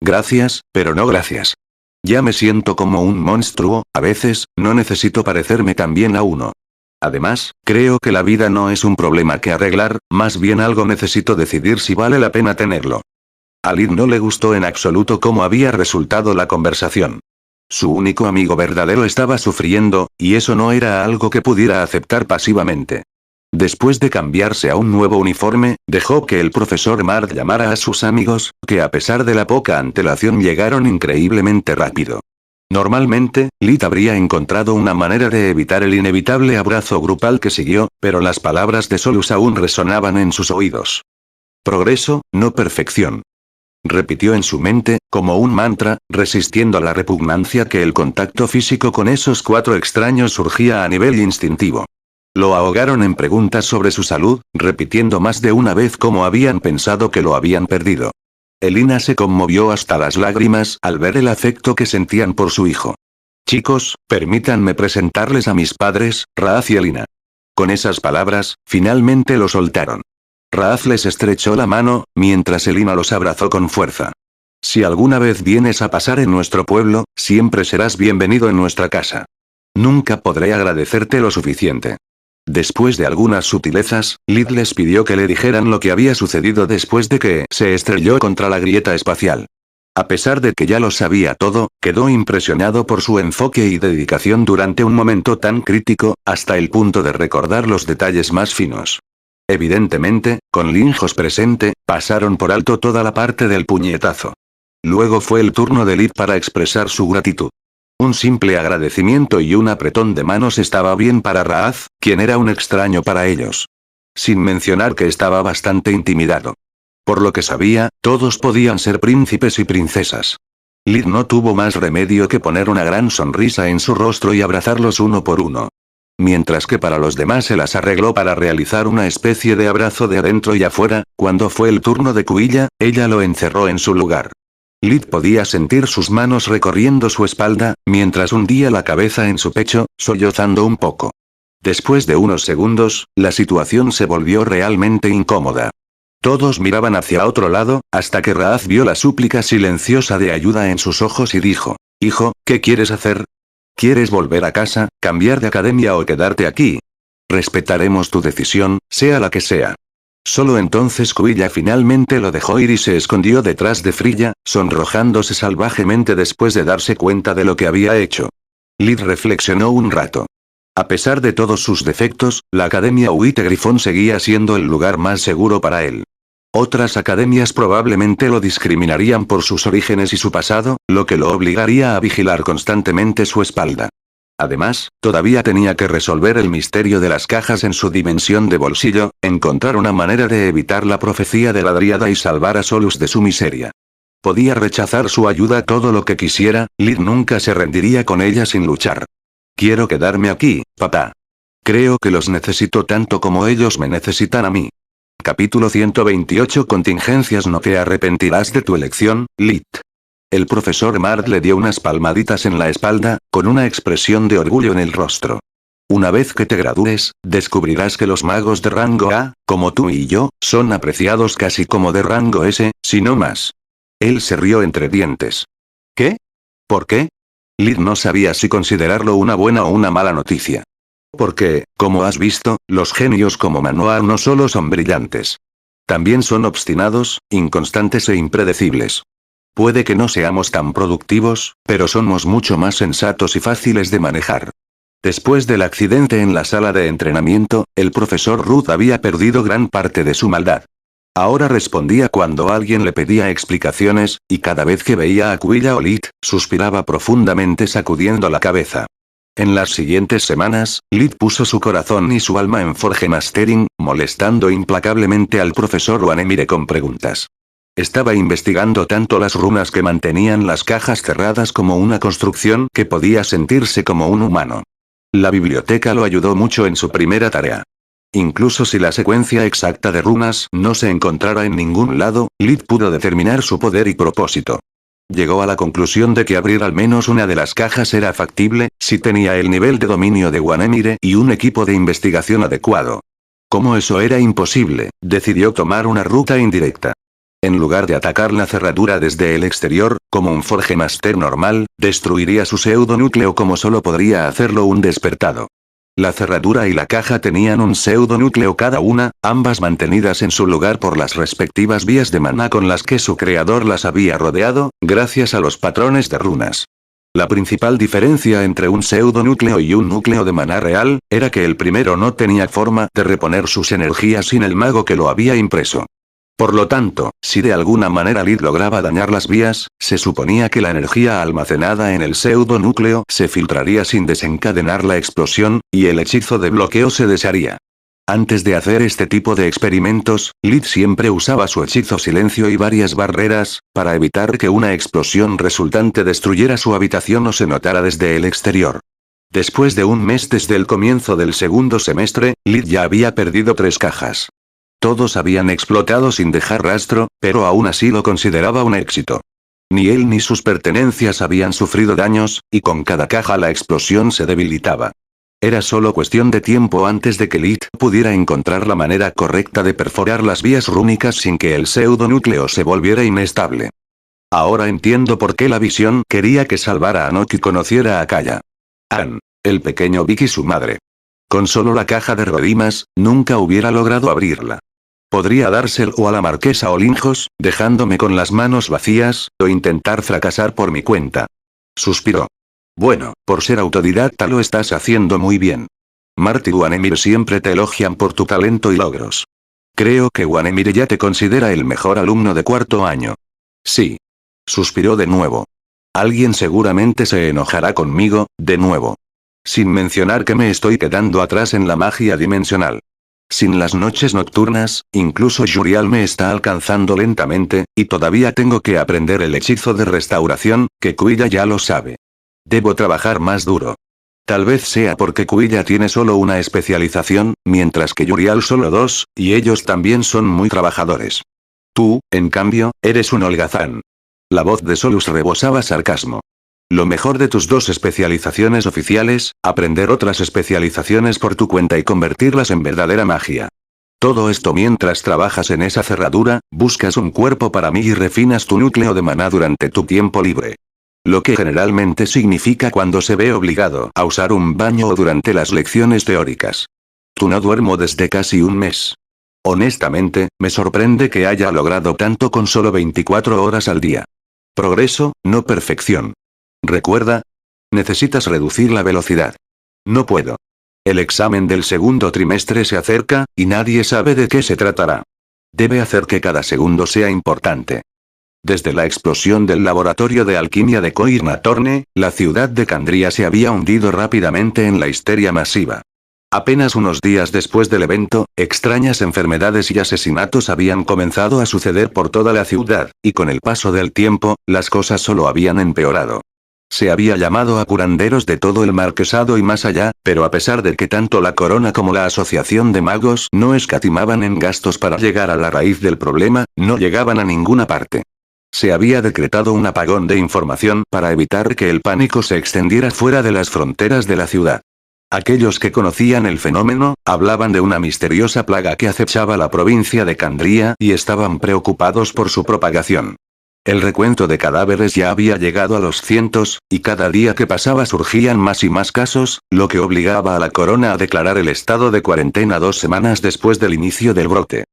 S1: Gracias, pero no gracias. Ya me siento como un monstruo, a veces, no necesito parecerme tan bien a uno. Además, creo que la vida no es un problema que arreglar, más bien algo necesito decidir si vale la pena tenerlo. A Lid no le gustó en absoluto cómo había resultado la conversación. Su único amigo verdadero estaba sufriendo, y eso no era algo que pudiera aceptar pasivamente. Después de cambiarse a un nuevo uniforme, dejó que el profesor Mard llamara a sus amigos, que a pesar de la poca antelación llegaron increíblemente rápido. Normalmente, Lid habría encontrado una manera de evitar el inevitable abrazo grupal que siguió, pero las palabras de Solus aún resonaban en sus oídos. Progreso, no perfección. Repitió en su mente, como un mantra, resistiendo a la repugnancia que el contacto físico con esos 4 extraños surgía a nivel instintivo. Lo ahogaron en preguntas sobre su salud, repitiendo más de una vez cómo habían pensado que lo habían perdido. Elina se conmovió hasta las lágrimas al ver el afecto que sentían por su hijo. Chicos, permítanme presentarles a mis padres, Raaz y Elina. Con esas palabras, finalmente lo soltaron. Raaz les estrechó la mano, mientras Elina los abrazó con fuerza. Si alguna vez vienes a pasar en nuestro pueblo, siempre serás bienvenido en nuestra casa. Nunca podré agradecerte lo suficiente. Después de algunas sutilezas, Lid les pidió que le dijeran lo que había sucedido después de que se estrelló contra la grieta espacial. A pesar de que ya lo sabía todo, quedó impresionado por su enfoque y dedicación durante un momento tan crítico, hasta el punto de recordar los detalles más finos. Evidentemente, con Linjos presente, pasaron por alto toda la parte del puñetazo. Luego fue el turno de Lid para expresar su gratitud. Un simple agradecimiento y un apretón de manos estaba bien para Raaz, quien era un extraño para ellos. Sin mencionar que estaba bastante intimidado. Por lo que sabía, todos podían ser príncipes y princesas. Lid no tuvo más remedio que poner una gran sonrisa en su rostro y abrazarlos uno por uno. Mientras que para los demás se las arregló para realizar una especie de abrazo de adentro y afuera, cuando fue el turno de Kuilla, ella lo encerró en su lugar. Lid podía sentir sus manos recorriendo su espalda, mientras hundía la cabeza en su pecho, sollozando un poco. Después de unos segundos, la situación se volvió realmente incómoda. Todos miraban hacia otro lado, hasta que Raaz vio la súplica silenciosa de ayuda en sus ojos y dijo, «Hijo, ¿qué quieres hacer? ¿Quieres volver a casa, cambiar de academia o quedarte aquí? Respetaremos tu decisión, sea la que sea». Solo entonces Kuilla finalmente lo dejó ir y se escondió detrás de Friya, sonrojándose salvajemente después de darse cuenta de lo que había hecho. Lid reflexionó un rato. A pesar de todos sus defectos, la Academia Huite Grifón seguía siendo el lugar más seguro para él. Otras academias probablemente lo discriminarían por sus orígenes y su pasado, lo que lo obligaría a vigilar constantemente su espalda. Además, todavía tenía que resolver el misterio de las cajas en su dimensión de bolsillo, encontrar una manera de evitar la profecía de la Dríada y salvar a Solus de su miseria. Podía rechazar su ayuda todo lo que quisiera, Lid nunca se rendiría con ella sin luchar. «Quiero quedarme aquí, papá. Creo que los necesito tanto como ellos me necesitan a mí». Capítulo 128 Contingencias. No te arrepentirás de tu elección, Lid. El profesor Mart le dio unas palmaditas en la espalda, con una expresión de orgullo en el rostro. «Una vez que te gradúes, descubrirás que los magos de rango A, como tú y yo, son apreciados casi como de rango S, si no más». Él se rió entre dientes. «¿Qué? ¿Por qué?» Lid no sabía si considerarlo una buena o una mala noticia. Porque, como has visto, los genios como Manoar no solo son brillantes. También son obstinados, inconstantes e impredecibles. Puede que no seamos tan productivos, pero somos mucho más sensatos y fáciles de manejar. Después del accidente en la sala de entrenamiento, el profesor Ruth había perdido gran parte de su maldad. Ahora respondía cuando alguien le pedía explicaciones, y cada vez que veía a Kuilla o Lid, suspiraba profundamente sacudiendo la cabeza. En las siguientes semanas, Lid puso su corazón y su alma en Forge Mastering, molestando implacablemente al profesor Wanemire con preguntas. Estaba investigando tanto las runas que mantenían las cajas cerradas como una construcción que podía sentirse como un humano. La biblioteca lo ayudó mucho en su primera tarea. Incluso si la secuencia exacta de runas no se encontrara en ningún lado, Lid pudo determinar su poder y propósito. Llegó a la conclusión de que abrir al menos una de las cajas era factible, si tenía el nivel de dominio de Wanemire y un equipo de investigación adecuado. Como eso era imposible, decidió tomar una ruta indirecta. En lugar de atacar la cerradura desde el exterior, como un Forge Master normal, destruiría su pseudonúcleo como solo podría hacerlo un despertado. La cerradura y la caja tenían un pseudonúcleo cada una, ambas mantenidas en su lugar por las respectivas vías de maná con las que su creador las había rodeado, gracias a los patrones de runas. La principal diferencia entre un pseudonúcleo y un núcleo de maná real, era que el primero no tenía forma de reponer sus energías sin el mago que lo había impreso. Por lo tanto, si de alguna manera Lid lograba dañar las vías, se suponía que la energía almacenada en el pseudonúcleo se filtraría sin desencadenar la explosión, y el hechizo de bloqueo se desharía. Antes de hacer este tipo de experimentos, Lid siempre usaba su hechizo silencio y varias barreras, para evitar que una explosión resultante destruyera su habitación o se notara desde el exterior. Después de un mes desde el comienzo del segundo semestre, Lid ya había perdido 3 cajas. Todos habían explotado sin dejar rastro, pero aún así lo consideraba un éxito. Ni él ni sus pertenencias habían sufrido daños, y con cada caja la explosión se debilitaba. Era solo cuestión de tiempo antes de que Lid pudiera encontrar la manera correcta de perforar las vías rúnicas sin que el pseudonúcleo se volviera inestable. Ahora entiendo por qué la visión quería que salvara a Nock y conociera a Kaya. Ann, el pequeño Vic y su madre. Con solo la caja de Rodimas, nunca hubiera logrado abrirla. Podría dárselo a la marquesa Olinjos, dejándome con las manos vacías, o intentar fracasar por mi cuenta. Suspiró. Bueno, por ser autodidacta lo estás haciendo muy bien. Mart y Wanemire siempre te elogian por tu talento y logros. Creo que Wanemire ya te considera el mejor alumno de 4º año. Sí. Suspiró de nuevo. Alguien seguramente se enojará conmigo, de nuevo. Sin mencionar que me estoy quedando atrás en la magia dimensional. Sin las noches nocturnas, incluso Yurial me está alcanzando lentamente, y todavía tengo que aprender el hechizo de restauración, que Kuya ya lo sabe. Debo trabajar más duro. Tal vez sea porque Kuya tiene solo una especialización, mientras que Yurial solo dos, y ellos también son muy trabajadores. Tú, en cambio, eres un holgazán. La voz de Solus rebosaba sarcasmo. Lo mejor de tus dos especializaciones oficiales, aprender otras especializaciones por tu cuenta y convertirlas en verdadera magia. Todo esto mientras trabajas en esa cerradura, buscas un cuerpo para mí y refinas tu núcleo de maná durante tu tiempo libre. Lo que generalmente significa cuando se ve obligado a usar un baño o durante las lecciones teóricas. Tú no duermo desde casi un mes. Honestamente, me sorprende que haya logrado tanto con solo 24 horas al día. Progreso, no perfección. Recuerda. Necesitas reducir la velocidad. No puedo. El examen del segundo trimestre se acerca, y nadie sabe de qué se tratará. Debe hacer que cada segundo sea importante. Desde la explosión del laboratorio de alquimia de Coirnatorne, la ciudad de Candria se había hundido rápidamente en la histeria masiva. Apenas unos días después del evento, extrañas enfermedades y asesinatos habían comenzado a suceder por toda la ciudad, y con el paso del tiempo, las cosas solo habían empeorado. Se había llamado a curanderos de todo el marquesado y más allá, pero a pesar de que tanto la corona como la asociación de magos no escatimaban en gastos para llegar a la raíz del problema, no llegaban a ninguna parte. Se había decretado un apagón de información para evitar que el pánico se extendiera fuera de las fronteras de la ciudad. Aquellos que conocían el fenómeno, hablaban de una misteriosa plaga que acechaba la provincia de Candria y estaban preocupados por su propagación. El recuento de cadáveres ya había llegado a los cientos, y cada día que pasaba surgían más y más casos, lo que obligaba a la corona a declarar el estado de cuarentena 2 semanas después del inicio del brote.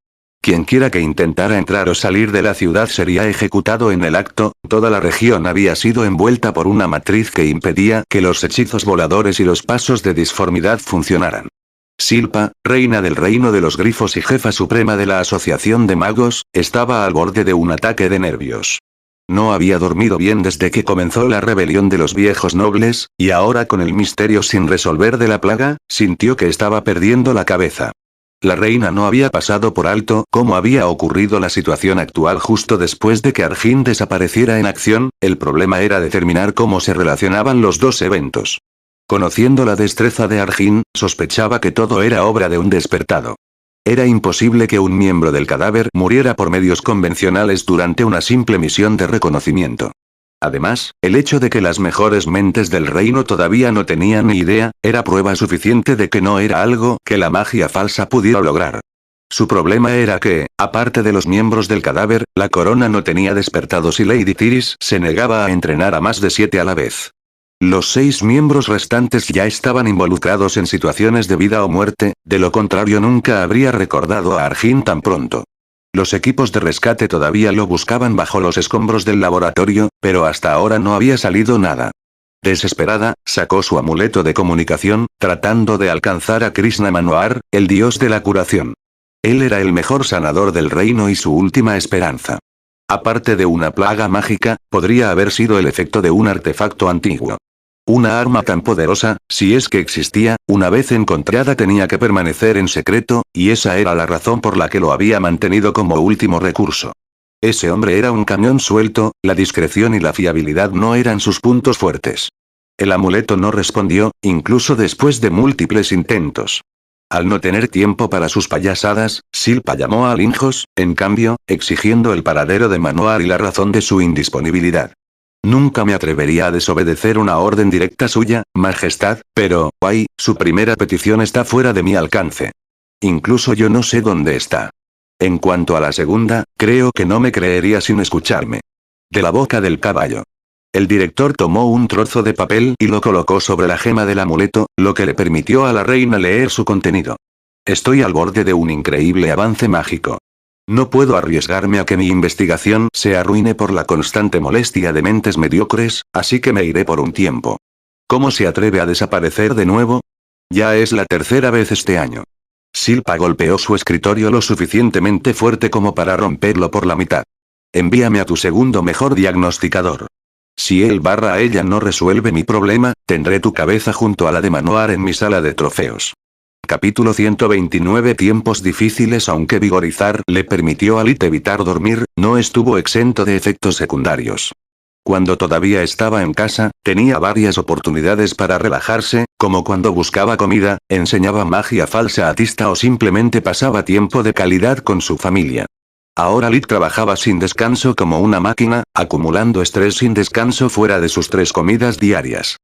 S1: Quienquiera que intentara entrar o salir de la ciudad sería ejecutado en el acto, toda la región había sido envuelta por una matriz que impedía que los hechizos voladores y los pasos de disformidad funcionaran. Silpa, reina del reino de los grifos y jefa suprema de la asociación de magos, estaba al borde de un ataque de nervios. No había dormido bien desde que comenzó la rebelión de los viejos nobles, y ahora con el misterio sin resolver de la plaga, sintió que estaba perdiendo la cabeza. La reina no había pasado por alto cómo había ocurrido la situación actual justo después de que Arjin desapareciera en acción, el problema era determinar cómo se relacionaban los dos eventos. Conociendo la destreza de Arjin, sospechaba que todo era obra de un despertado. Era imposible que un miembro del cadáver muriera por medios convencionales durante una simple misión de reconocimiento. Además, el hecho de que las mejores mentes del reino todavía no tenían ni idea, era prueba suficiente de que no era algo que la magia falsa pudiera lograr. Su problema era que, aparte de los miembros del cadáver, la corona no tenía despertados y Lady Tiris se negaba a entrenar a más de 7 a la vez. Los 6 miembros restantes ya estaban involucrados en situaciones de vida o muerte, de lo contrario nunca habría recordado a Arjin tan pronto. Los equipos de rescate todavía lo buscaban bajo los escombros del laboratorio, pero hasta ahora no había salido nada. Desesperada, sacó su amuleto de comunicación, tratando de alcanzar a Krishna Manohar, el dios de la curación. Él era el mejor sanador del reino y su última esperanza. Aparte de una plaga mágica, podría haber sido el efecto de un artefacto antiguo. Una arma tan poderosa, si es que existía, una vez encontrada tenía que permanecer en secreto, y esa era la razón por la que lo había mantenido como último recurso. Ese hombre era un cañón suelto, la discreción y la fiabilidad no eran sus puntos fuertes. El amuleto no respondió, incluso después de múltiples intentos. Al no tener tiempo para sus payasadas, Silpa llamó a Linjos, en cambio, exigiendo el paradero de Manohar y la razón de su indisponibilidad. Nunca me atrevería a desobedecer una orden directa suya, Majestad, pero, ay, su primera petición está fuera de mi alcance. Incluso yo no sé dónde está. En cuanto a la segunda, creo que no me creería sin escucharme. De la boca del caballo. El director tomó un trozo de papel y lo colocó sobre la gema del amuleto, lo que le permitió a la reina leer su contenido. Estoy al borde de un increíble avance mágico. No puedo arriesgarme a que mi investigación se arruine por la constante molestia de mentes mediocres, así que me iré por un tiempo. ¿Cómo se atreve a desaparecer de nuevo? Ya es la tercera vez este año. Silpa golpeó su escritorio lo suficientemente fuerte como para romperlo por la mitad. Envíame a tu segundo mejor diagnosticador. Si él / ella no resuelve mi problema, tendré tu cabeza junto a la de Manohar en mi sala de trofeos. Capítulo 129. Tiempos difíciles. Aunque vigorizar le permitió a Lit evitar dormir, no estuvo exento de efectos secundarios. Cuando todavía estaba en casa, tenía varias oportunidades para relajarse, como cuando buscaba comida, enseñaba magia falsa a Tista o simplemente pasaba tiempo de calidad con su familia. Ahora Lit trabajaba sin descanso como una máquina, acumulando estrés sin descanso fuera de sus 3 comidas diarias.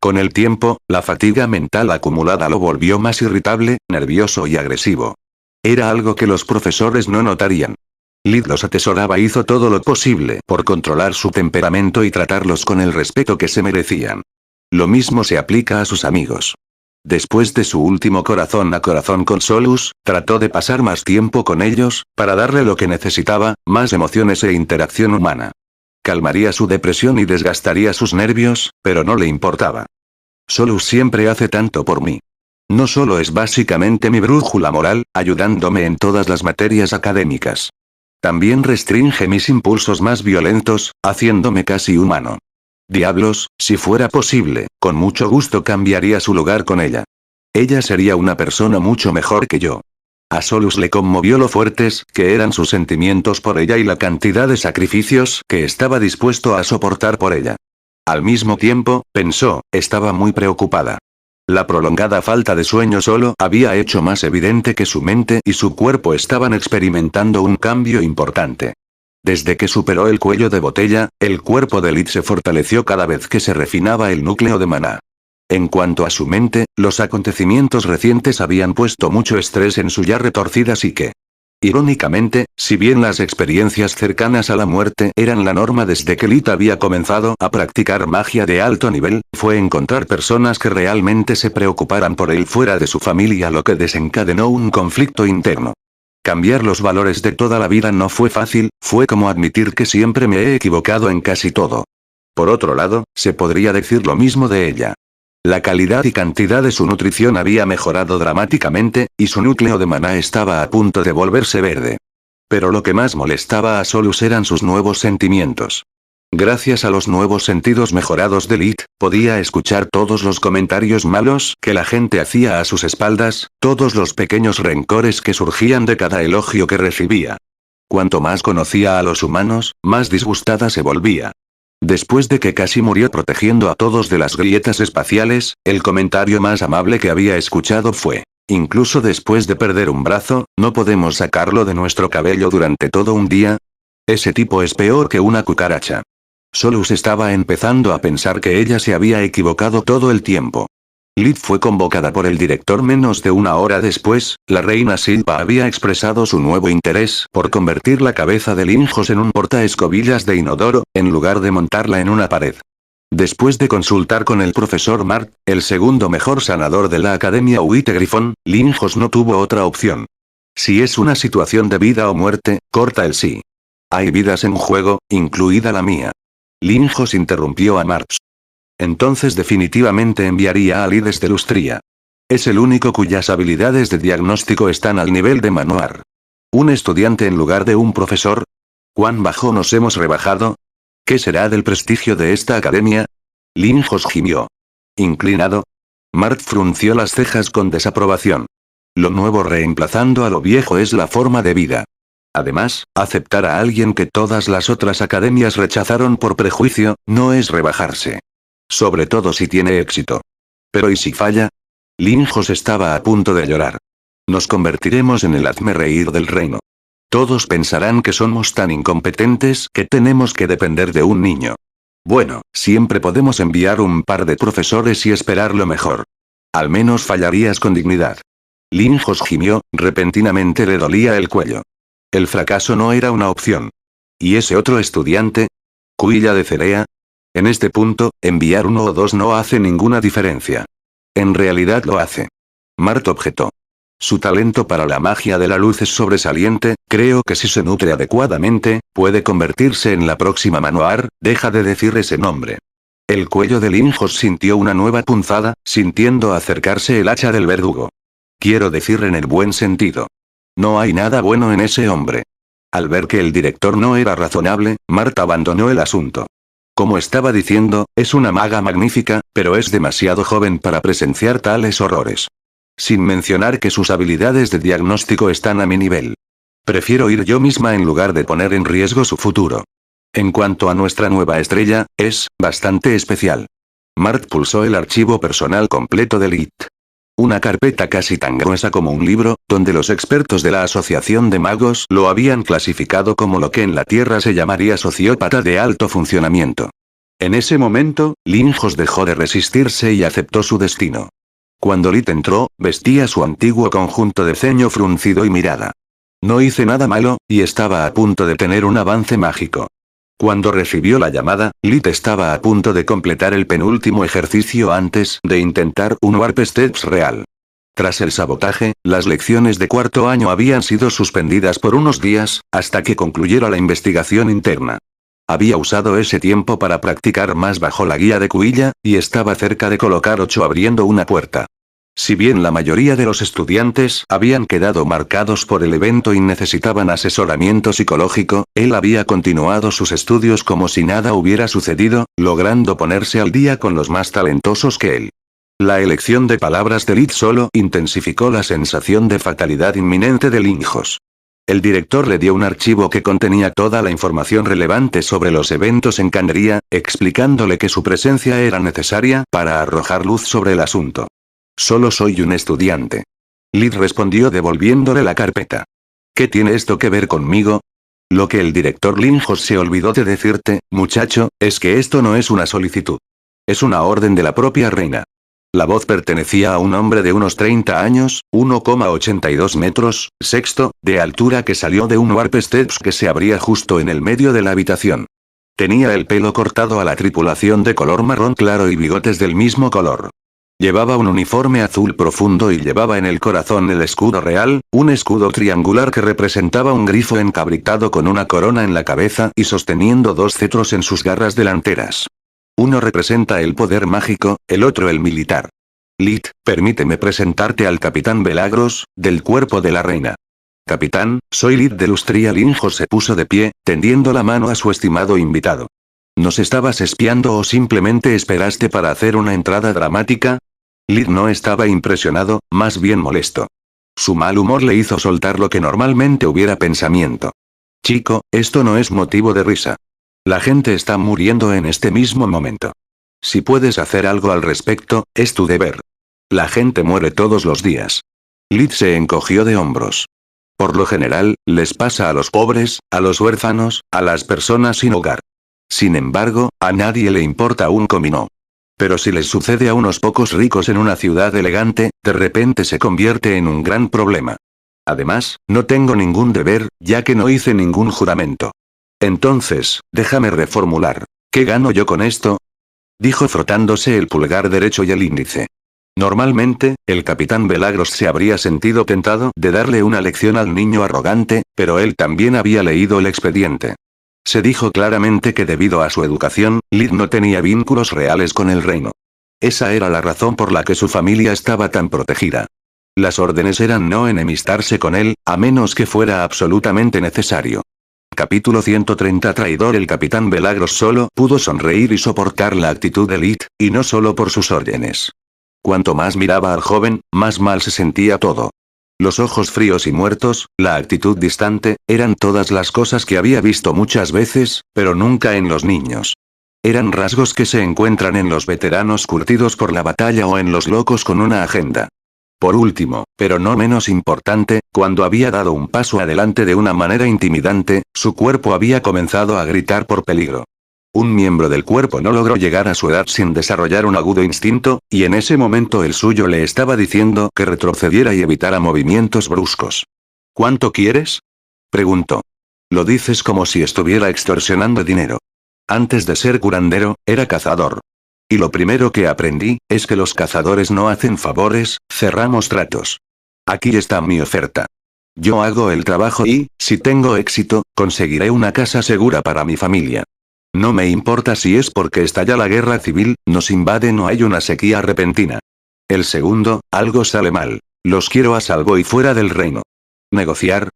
S1: Con el tiempo, la fatiga mental acumulada lo volvió más irritable, nervioso y agresivo. Era algo que los profesores no notarían. Lit los atesoraba, hizo todo lo posible por controlar su temperamento y tratarlos con el respeto que se merecían. Lo mismo se aplica a sus amigos. Después de su último corazón a corazón con Solus, trató de pasar más tiempo con ellos, para darle lo que necesitaba, más emociones e interacción humana. Calmaría su depresión y desgastaría sus nervios, pero no le importaba. Solus siempre hace tanto por mí. No solo es básicamente mi brújula moral, ayudándome en todas las materias académicas. También restringe mis impulsos más violentos, haciéndome casi humano. Diablos, si fuera posible, con mucho gusto cambiaría su lugar con ella. Ella sería una persona mucho mejor que yo. A Solus le conmovió lo fuertes que eran sus sentimientos por ella y la cantidad de sacrificios que estaba dispuesto a soportar por ella. Al mismo tiempo, pensó, estaba muy preocupada. La prolongada falta de sueño solo había hecho más evidente que su mente y su cuerpo estaban experimentando un cambio importante. Desde que superó el cuello de botella, el cuerpo de Lit se fortaleció cada vez que se refinaba el núcleo de maná. En cuanto a su mente, los acontecimientos recientes habían puesto mucho estrés en su ya retorcida psique. Irónicamente, si bien las experiencias cercanas a la muerte eran la norma desde que Lit había comenzado a practicar magia de alto nivel, fue encontrar personas que realmente se preocuparan por él fuera de su familia lo que desencadenó un conflicto interno. Cambiar los valores de toda la vida no fue fácil, fue como admitir que siempre me he equivocado en casi todo. Por otro lado, se podría decir lo mismo de ella. La calidad y cantidad de su nutrición había mejorado dramáticamente, y su núcleo de maná estaba a punto de volverse verde. Pero lo que más molestaba a Solus eran sus nuevos sentimientos. Gracias a los nuevos sentidos mejorados de Lit, podía escuchar todos los comentarios malos que la gente hacía a sus espaldas, todos los pequeños rencores que surgían de cada elogio que recibía. Cuanto más conocía a los humanos, más disgustada se volvía. Después de que casi murió protegiendo a todos de las grietas espaciales, el comentario más amable que había escuchado fue: incluso después de perder un brazo, ¿no podemos sacarlo de nuestro cabello durante todo un día? Ese tipo es peor que una cucaracha. Solus estaba empezando a pensar que ella se había equivocado todo el tiempo. Lit fue convocada por el director menos de una hora después. La reina Silva había expresado su nuevo interés por convertir la cabeza de Linjos en un portaescobillas de inodoro, en lugar de montarla en una pared. Después de consultar con el profesor Mark, el segundo mejor sanador de la Academia Huite Grifón, Linjos no tuvo otra opción. Si es una situación de vida o muerte, corta el sí. Hay vidas en juego, incluida la mía. Linjos interrumpió a Marx. Entonces definitivamente enviaría a Lee desde Lustria. Es el único cuyas habilidades de diagnóstico están al nivel de Manoir. ¿Un estudiante en lugar de un profesor? ¿Cuán bajo nos hemos rebajado? ¿Qué será del prestigio de esta academia? Linjos gimió. Inclinado. Mark frunció las cejas con desaprobación. Lo nuevo reemplazando a lo viejo es la forma de vida. Además, aceptar a alguien que todas las otras academias rechazaron por prejuicio, no es rebajarse. Sobre todo si tiene éxito. Pero ¿y si falla? Linjos estaba a punto de llorar. Nos convertiremos en el hazmerreír del reino. Todos pensarán que somos tan incompetentes que tenemos que depender de un niño. Bueno, siempre podemos enviar un par de profesores y esperar lo mejor. Al menos fallarías con dignidad. Linjos gimió, repentinamente le dolía el cuello. El fracaso no era una opción. ¿Y ese otro estudiante? ¿Cuilla de Cerea? En este punto, enviar uno o dos no hace ninguna diferencia. En realidad lo hace. Mart objetó. Su talento para la magia de la luz es sobresaliente, creo que si se nutre adecuadamente, puede convertirse en la próxima Manoir, deja de decir ese nombre. El cuello de Linjos sintió una nueva punzada, sintiendo acercarse el hacha del verdugo. Quiero decir en el buen sentido. No hay nada bueno en ese hombre. Al ver que el director no era razonable, Mart abandonó el asunto. Como estaba diciendo, es una maga magnífica, pero es demasiado joven para presenciar tales horrores. Sin mencionar que sus habilidades de diagnóstico están a mi nivel. Prefiero ir yo misma en lugar de poner en riesgo su futuro. En cuanto a nuestra nueva estrella, es bastante especial. Mart pulsó el archivo personal completo de Lit. Una carpeta casi tan gruesa como un libro, donde los expertos de la Asociación de Magos lo habían clasificado como lo que en la Tierra se llamaría sociópata de alto funcionamiento. En ese momento, Linjos dejó de resistirse y aceptó su destino. Cuando Lit entró, vestía su antiguo conjunto de ceño fruncido y mirada. No hice nada malo, y estaba a punto de tener un avance mágico. Cuando recibió la llamada, Lit estaba a punto de completar el penúltimo ejercicio antes de intentar un Warp Steps real. Tras el sabotaje, las lecciones de cuarto año habían sido suspendidas por unos días, hasta que concluyera la investigación interna. Había usado ese tiempo para practicar más bajo la guía de Kuilla, y estaba cerca de colocar 8 abriendo una puerta. Si bien la mayoría de los estudiantes habían quedado marcados por el evento y necesitaban asesoramiento psicológico, él había continuado sus estudios como si nada hubiera sucedido, logrando ponerse al día con los más talentosos que él. La elección de palabras de Lit solo intensificó la sensación de fatalidad inminente de Linjos. El director le dio un archivo que contenía toda la información relevante sobre los eventos en Candería, explicándole que su presencia era necesaria para arrojar luz sobre el asunto. Solo soy un estudiante. Lit respondió devolviéndole la carpeta. ¿Qué tiene esto que ver conmigo? Lo que el director Linjos se olvidó de decirte, muchacho, es que esto no es una solicitud. Es una orden de la propia reina. La voz pertenecía a un hombre de unos 30 años, 1,82 metros, sexto, de altura que salió de un Warp Steps que se abría justo en el medio de la habitación. Tenía el pelo cortado a la tripulación de color marrón claro y bigotes del mismo color. Llevaba un uniforme azul profundo y llevaba en el corazón el escudo real, un escudo triangular que representaba un grifo encabritado con una corona en la cabeza y sosteniendo 2 cetros en sus garras delanteras. Uno representa el poder mágico, el otro el militar. Lit, permíteme presentarte al capitán Belagros, del cuerpo de la reina. Capitán, soy Lit de Lustria. Linjos se puso de pie, tendiendo la mano a su estimado invitado. ¿Nos estabas espiando o simplemente esperaste para hacer una entrada dramática? Lit no estaba impresionado, más bien molesto. Su mal humor le hizo soltar lo que normalmente hubiera pensamiento. Chico, esto no es motivo de risa. La gente está muriendo en este mismo momento. Si puedes hacer algo al respecto, es tu deber. La gente muere todos los días. Lit se encogió de hombros. Por lo general, les pasa a los pobres, a los huérfanos, a las personas sin hogar. Sin embargo, a nadie le importa un comino. Pero si les sucede a unos pocos ricos en una ciudad elegante, de repente se convierte en un gran problema. Además, no tengo ningún deber, ya que no hice ningún juramento. Entonces, déjame reformular. ¿Qué gano yo con esto? Dijo frotándose el pulgar derecho y el índice. Normalmente, el capitán Belagros se habría sentido tentado de darle una lección al niño arrogante, pero él también había leído el expediente. Se dijo claramente que debido a su educación, Lit no tenía vínculos reales con el reino. Esa era la razón por la que su familia estaba tan protegida. Las órdenes eran no enemistarse con él, a menos que fuera absolutamente necesario. Capítulo 130 Traidor. El capitán Belagros solo pudo sonreír y soportar la actitud de Lit, y no solo por sus órdenes. Cuanto más miraba al joven, más mal se sentía todo. Los ojos fríos y muertos, la actitud distante, eran todas las cosas que había visto muchas veces, pero nunca en los niños. Eran rasgos que se encuentran en los veteranos curtidos por la batalla o en los locos con una agenda. Por último, pero no menos importante, cuando había dado un paso adelante de una manera intimidante, su cuerpo había comenzado a gritar por peligro. Un miembro del cuerpo no logró llegar a su edad sin desarrollar un agudo instinto, y en ese momento el suyo le estaba diciendo que retrocediera y evitara movimientos bruscos. ¿Cuánto quieres? Preguntó. Lo dices como si estuviera extorsionando dinero. Antes de ser curandero, era cazador. Y lo primero que aprendí, es que los cazadores no hacen favores, cerramos tratos. Aquí está mi oferta. Yo hago el trabajo y, si tengo éxito, conseguiré una casa segura para mi familia. No me importa si es porque estalla la guerra civil, nos invaden o hay una sequía repentina. El segundo, algo sale mal. Los quiero a salvo y fuera del reino. ¿Negociar?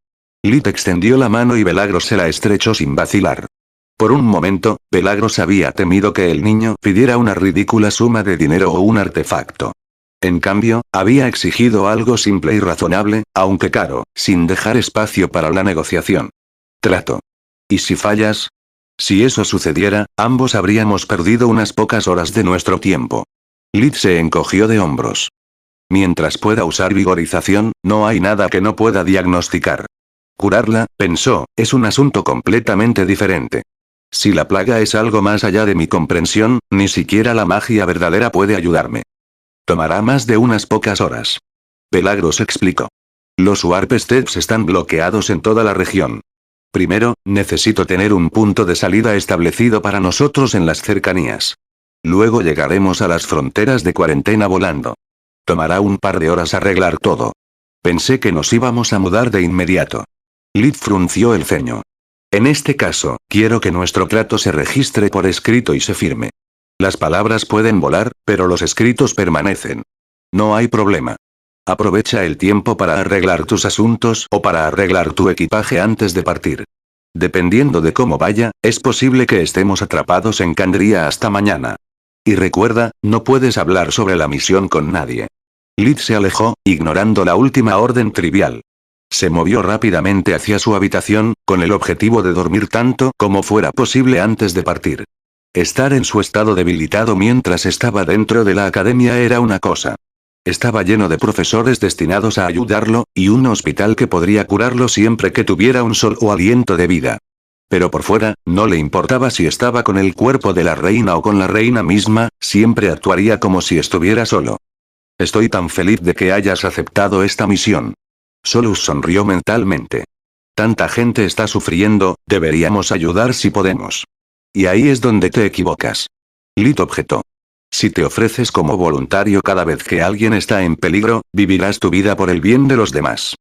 S1: Lit extendió la mano y Belagros se la estrechó sin vacilar. Por un momento, Belagros había temido que el niño pidiera una ridícula suma de dinero o un artefacto. En cambio, había exigido algo simple y razonable, aunque caro, sin dejar espacio para la negociación. Trato. ¿Y si fallas? Si eso sucediera, ambos habríamos perdido unas pocas horas de nuestro tiempo. Lid se encogió de hombros. Mientras pueda usar vigorización, no hay nada que no pueda diagnosticar. Curarla, pensó, es un asunto completamente diferente. Si la plaga es algo más allá de mi comprensión, ni siquiera la magia verdadera puede ayudarme. Tomará más de unas pocas horas. Pelagros explicó. Los Warp Steps están bloqueados en toda la región. Primero, necesito tener un punto de salida establecido para nosotros en las cercanías. Luego llegaremos a las fronteras de cuarentena volando. Tomará un par de horas arreglar todo. Pensé que nos íbamos a mudar de inmediato. Lid frunció el ceño. En este caso, quiero que nuestro trato se registre por escrito y se firme. Las palabras pueden volar, pero los escritos permanecen. No hay problema. Aprovecha el tiempo para arreglar tus asuntos o para arreglar tu equipaje antes de partir. Dependiendo de cómo vaya, es posible que estemos atrapados en Candria hasta mañana. Y recuerda, no puedes hablar sobre la misión con nadie. Lid se alejó, ignorando la última orden trivial. Se movió rápidamente hacia su habitación, con el objetivo de dormir tanto como fuera posible antes de partir. Estar en su estado debilitado mientras estaba dentro de la academia era una cosa. Estaba lleno de profesores destinados a ayudarlo, y un hospital que podría curarlo siempre que tuviera un solo aliento de vida. Pero por fuera, no le importaba si estaba con el cuerpo de la reina o con la reina misma, siempre actuaría como si estuviera solo. Estoy tan feliz de que hayas aceptado esta misión. Solus sonrió mentalmente. Tanta gente está sufriendo, deberíamos ayudar si podemos. Y ahí es donde te equivocas. Lid objetó. Si te ofreces como voluntario cada vez que alguien está en peligro, vivirás tu vida por el bien de los demás.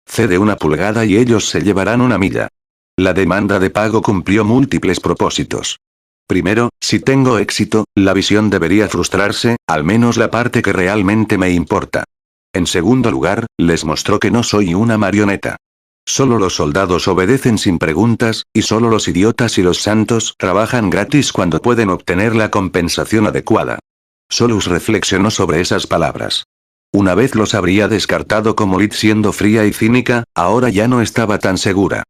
S1: Cede una pulgada y ellos se llevarán una milla. La demanda de pago cumplió múltiples propósitos. Primero, si tengo éxito, la visión debería frustrarse, al menos la parte que realmente me importa. En segundo lugar, les mostró que no soy una marioneta. Solo los soldados obedecen sin preguntas, y solo los idiotas y los santos trabajan gratis cuando pueden obtener la compensación adecuada. Solus reflexionó sobre esas palabras. Una vez los habría descartado como Lid siendo fría y cínica, ahora ya no estaba tan segura.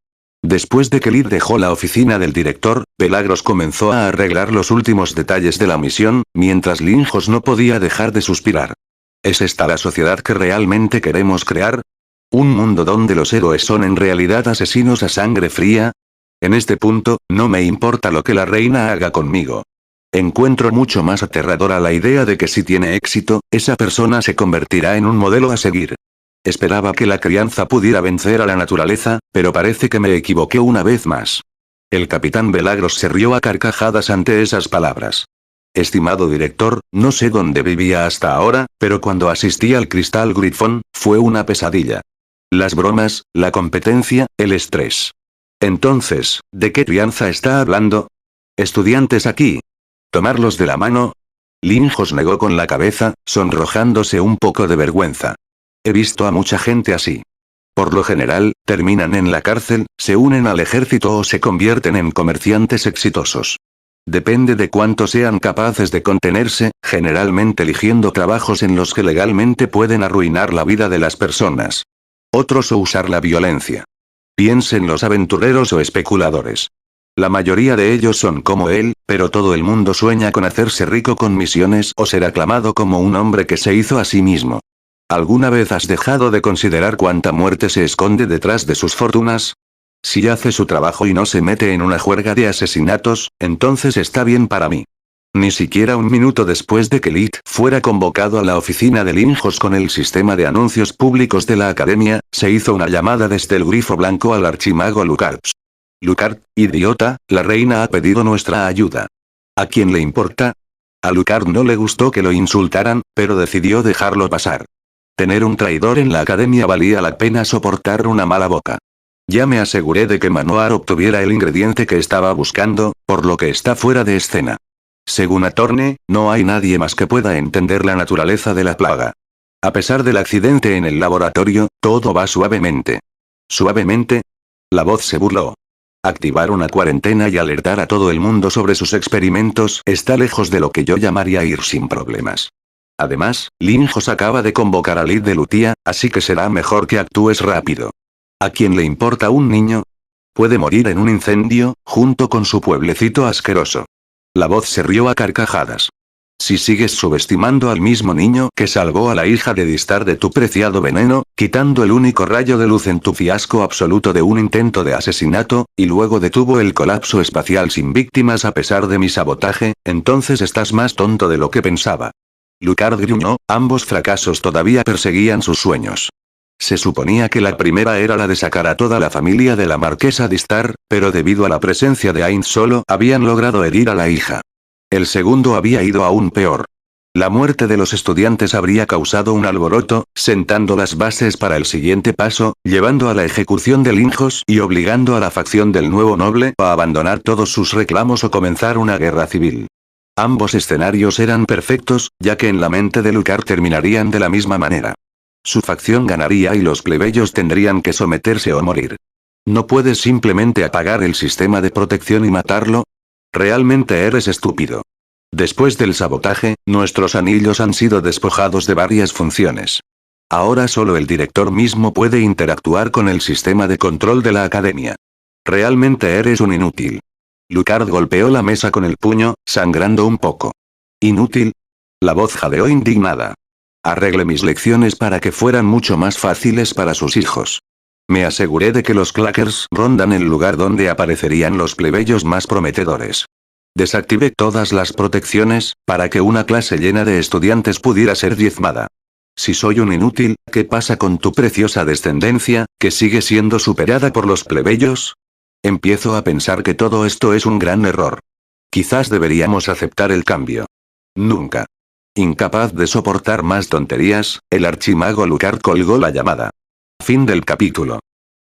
S1: Después de que Lid dejó la oficina del director, Pelagros comenzó a arreglar los últimos detalles de la misión, mientras Linjos no podía dejar de suspirar. ¿Es esta la sociedad que realmente queremos crear? ¿Un mundo donde los héroes son en realidad asesinos a sangre fría? En este punto, no me importa lo que la reina haga conmigo. Encuentro mucho más aterradora la idea de que si tiene éxito, esa persona se convertirá en un modelo a seguir. Esperaba que la crianza pudiera vencer a la naturaleza, pero parece que me equivoqué una vez más. El capitán Pelagros se rió a carcajadas ante esas palabras. Estimado director, no sé dónde vivía hasta ahora, pero cuando asistí al Cristal Grifón, fue una pesadilla. Las bromas, la competencia, el estrés. Entonces, ¿de qué crianza está hablando? ¿Estudiantes aquí? ¿Tomarlos de la mano? Linjos negó con la cabeza, sonrojándose un poco de vergüenza. He visto a mucha gente así. Por lo general, terminan en la cárcel, se unen al ejército o se convierten en comerciantes exitosos. Depende de cuánto sean capaces de contenerse, generalmente eligiendo trabajos en los que legalmente pueden arruinar la vida de las personas. Otros o usar la violencia. Piense en los aventureros o especuladores. La mayoría de ellos son como él, pero todo el mundo sueña con hacerse rico con misiones o ser aclamado como un hombre que se hizo a sí mismo. ¿Alguna vez has dejado de considerar cuánta muerte se esconde detrás de sus fortunas? Si hace su trabajo y no se mete en una juerga de asesinatos, entonces está bien para mí. Ni siquiera un minuto después de que Lid fuera convocado a la oficina de Linjos con el sistema de anuncios públicos de la academia, se hizo una llamada desde el grifo blanco al archimago Lucard. Lucard, idiota, la reina ha pedido nuestra ayuda. ¿A quién le importa? A Lucard no le gustó que lo insultaran, pero decidió dejarlo pasar. Tener un traidor en la academia valía la pena soportar una mala boca. Ya me aseguré de que Manoar obtuviera el ingrediente que estaba buscando, por lo que está fuera de escena. Según Atorne, no hay nadie más que pueda entender la naturaleza de la plaga. A pesar del accidente en el laboratorio, todo va suavemente. ¿Suavemente? La voz se burló. Activar una cuarentena y alertar a todo el mundo sobre sus experimentos está lejos de lo que yo llamaría ir sin problemas. Además, Linjos acaba de convocar a Lid de Lutia, así que será mejor que actúes rápido. ¿A quién le importa un niño? Puede morir en un incendio, junto con su pueblecito asqueroso. La voz se rió a carcajadas. Si sigues subestimando al mismo niño que salvó a la hija de Distar de tu preciado veneno, quitando el único rayo de luz en tu fiasco absoluto de un intento de asesinato, y luego detuvo el colapso espacial sin víctimas a pesar de mi sabotaje, entonces estás más tonto de lo que pensaba. Lucard gruñó, ambos fracasos todavía perseguían sus sueños. Se suponía que la primera era la de sacar a toda la familia de la marquesa Distar, pero debido a la presencia de Ainz solo habían logrado herir a la hija. El segundo había ido aún peor. La muerte de los estudiantes habría causado un alboroto, sentando las bases para el siguiente paso, llevando a la ejecución de Linjos y obligando a la facción del nuevo noble a abandonar todos sus reclamos o comenzar una guerra civil. Ambos escenarios eran perfectos, ya que en la mente de Lucard terminarían de la misma manera. Su facción ganaría y los plebeyos tendrían que someterse o morir. ¿No puedes simplemente apagar el sistema de protección y matarlo? Realmente eres estúpido. Después del sabotaje, nuestros anillos han sido despojados de varias funciones. Ahora solo el director mismo puede interactuar con el sistema de control de la academia. Realmente eres un inútil. Lucard golpeó la mesa con el puño, sangrando un poco. ¿Inútil? La voz jadeó indignada. Arreglé mis lecciones para que fueran mucho más fáciles para sus hijos. Me aseguré de que los clackers rondan el lugar donde aparecerían los plebeyos más prometedores. Desactivé todas las protecciones, para que una clase llena de estudiantes pudiera ser diezmada. Si soy un inútil, ¿qué pasa con tu preciosa descendencia, que sigue siendo superada por los plebeyos? Empiezo a pensar que todo esto es un gran error. Quizás deberíamos aceptar el cambio. Nunca. Incapaz de soportar más tonterías, el archimago Lucard colgó la llamada. Fin del capítulo.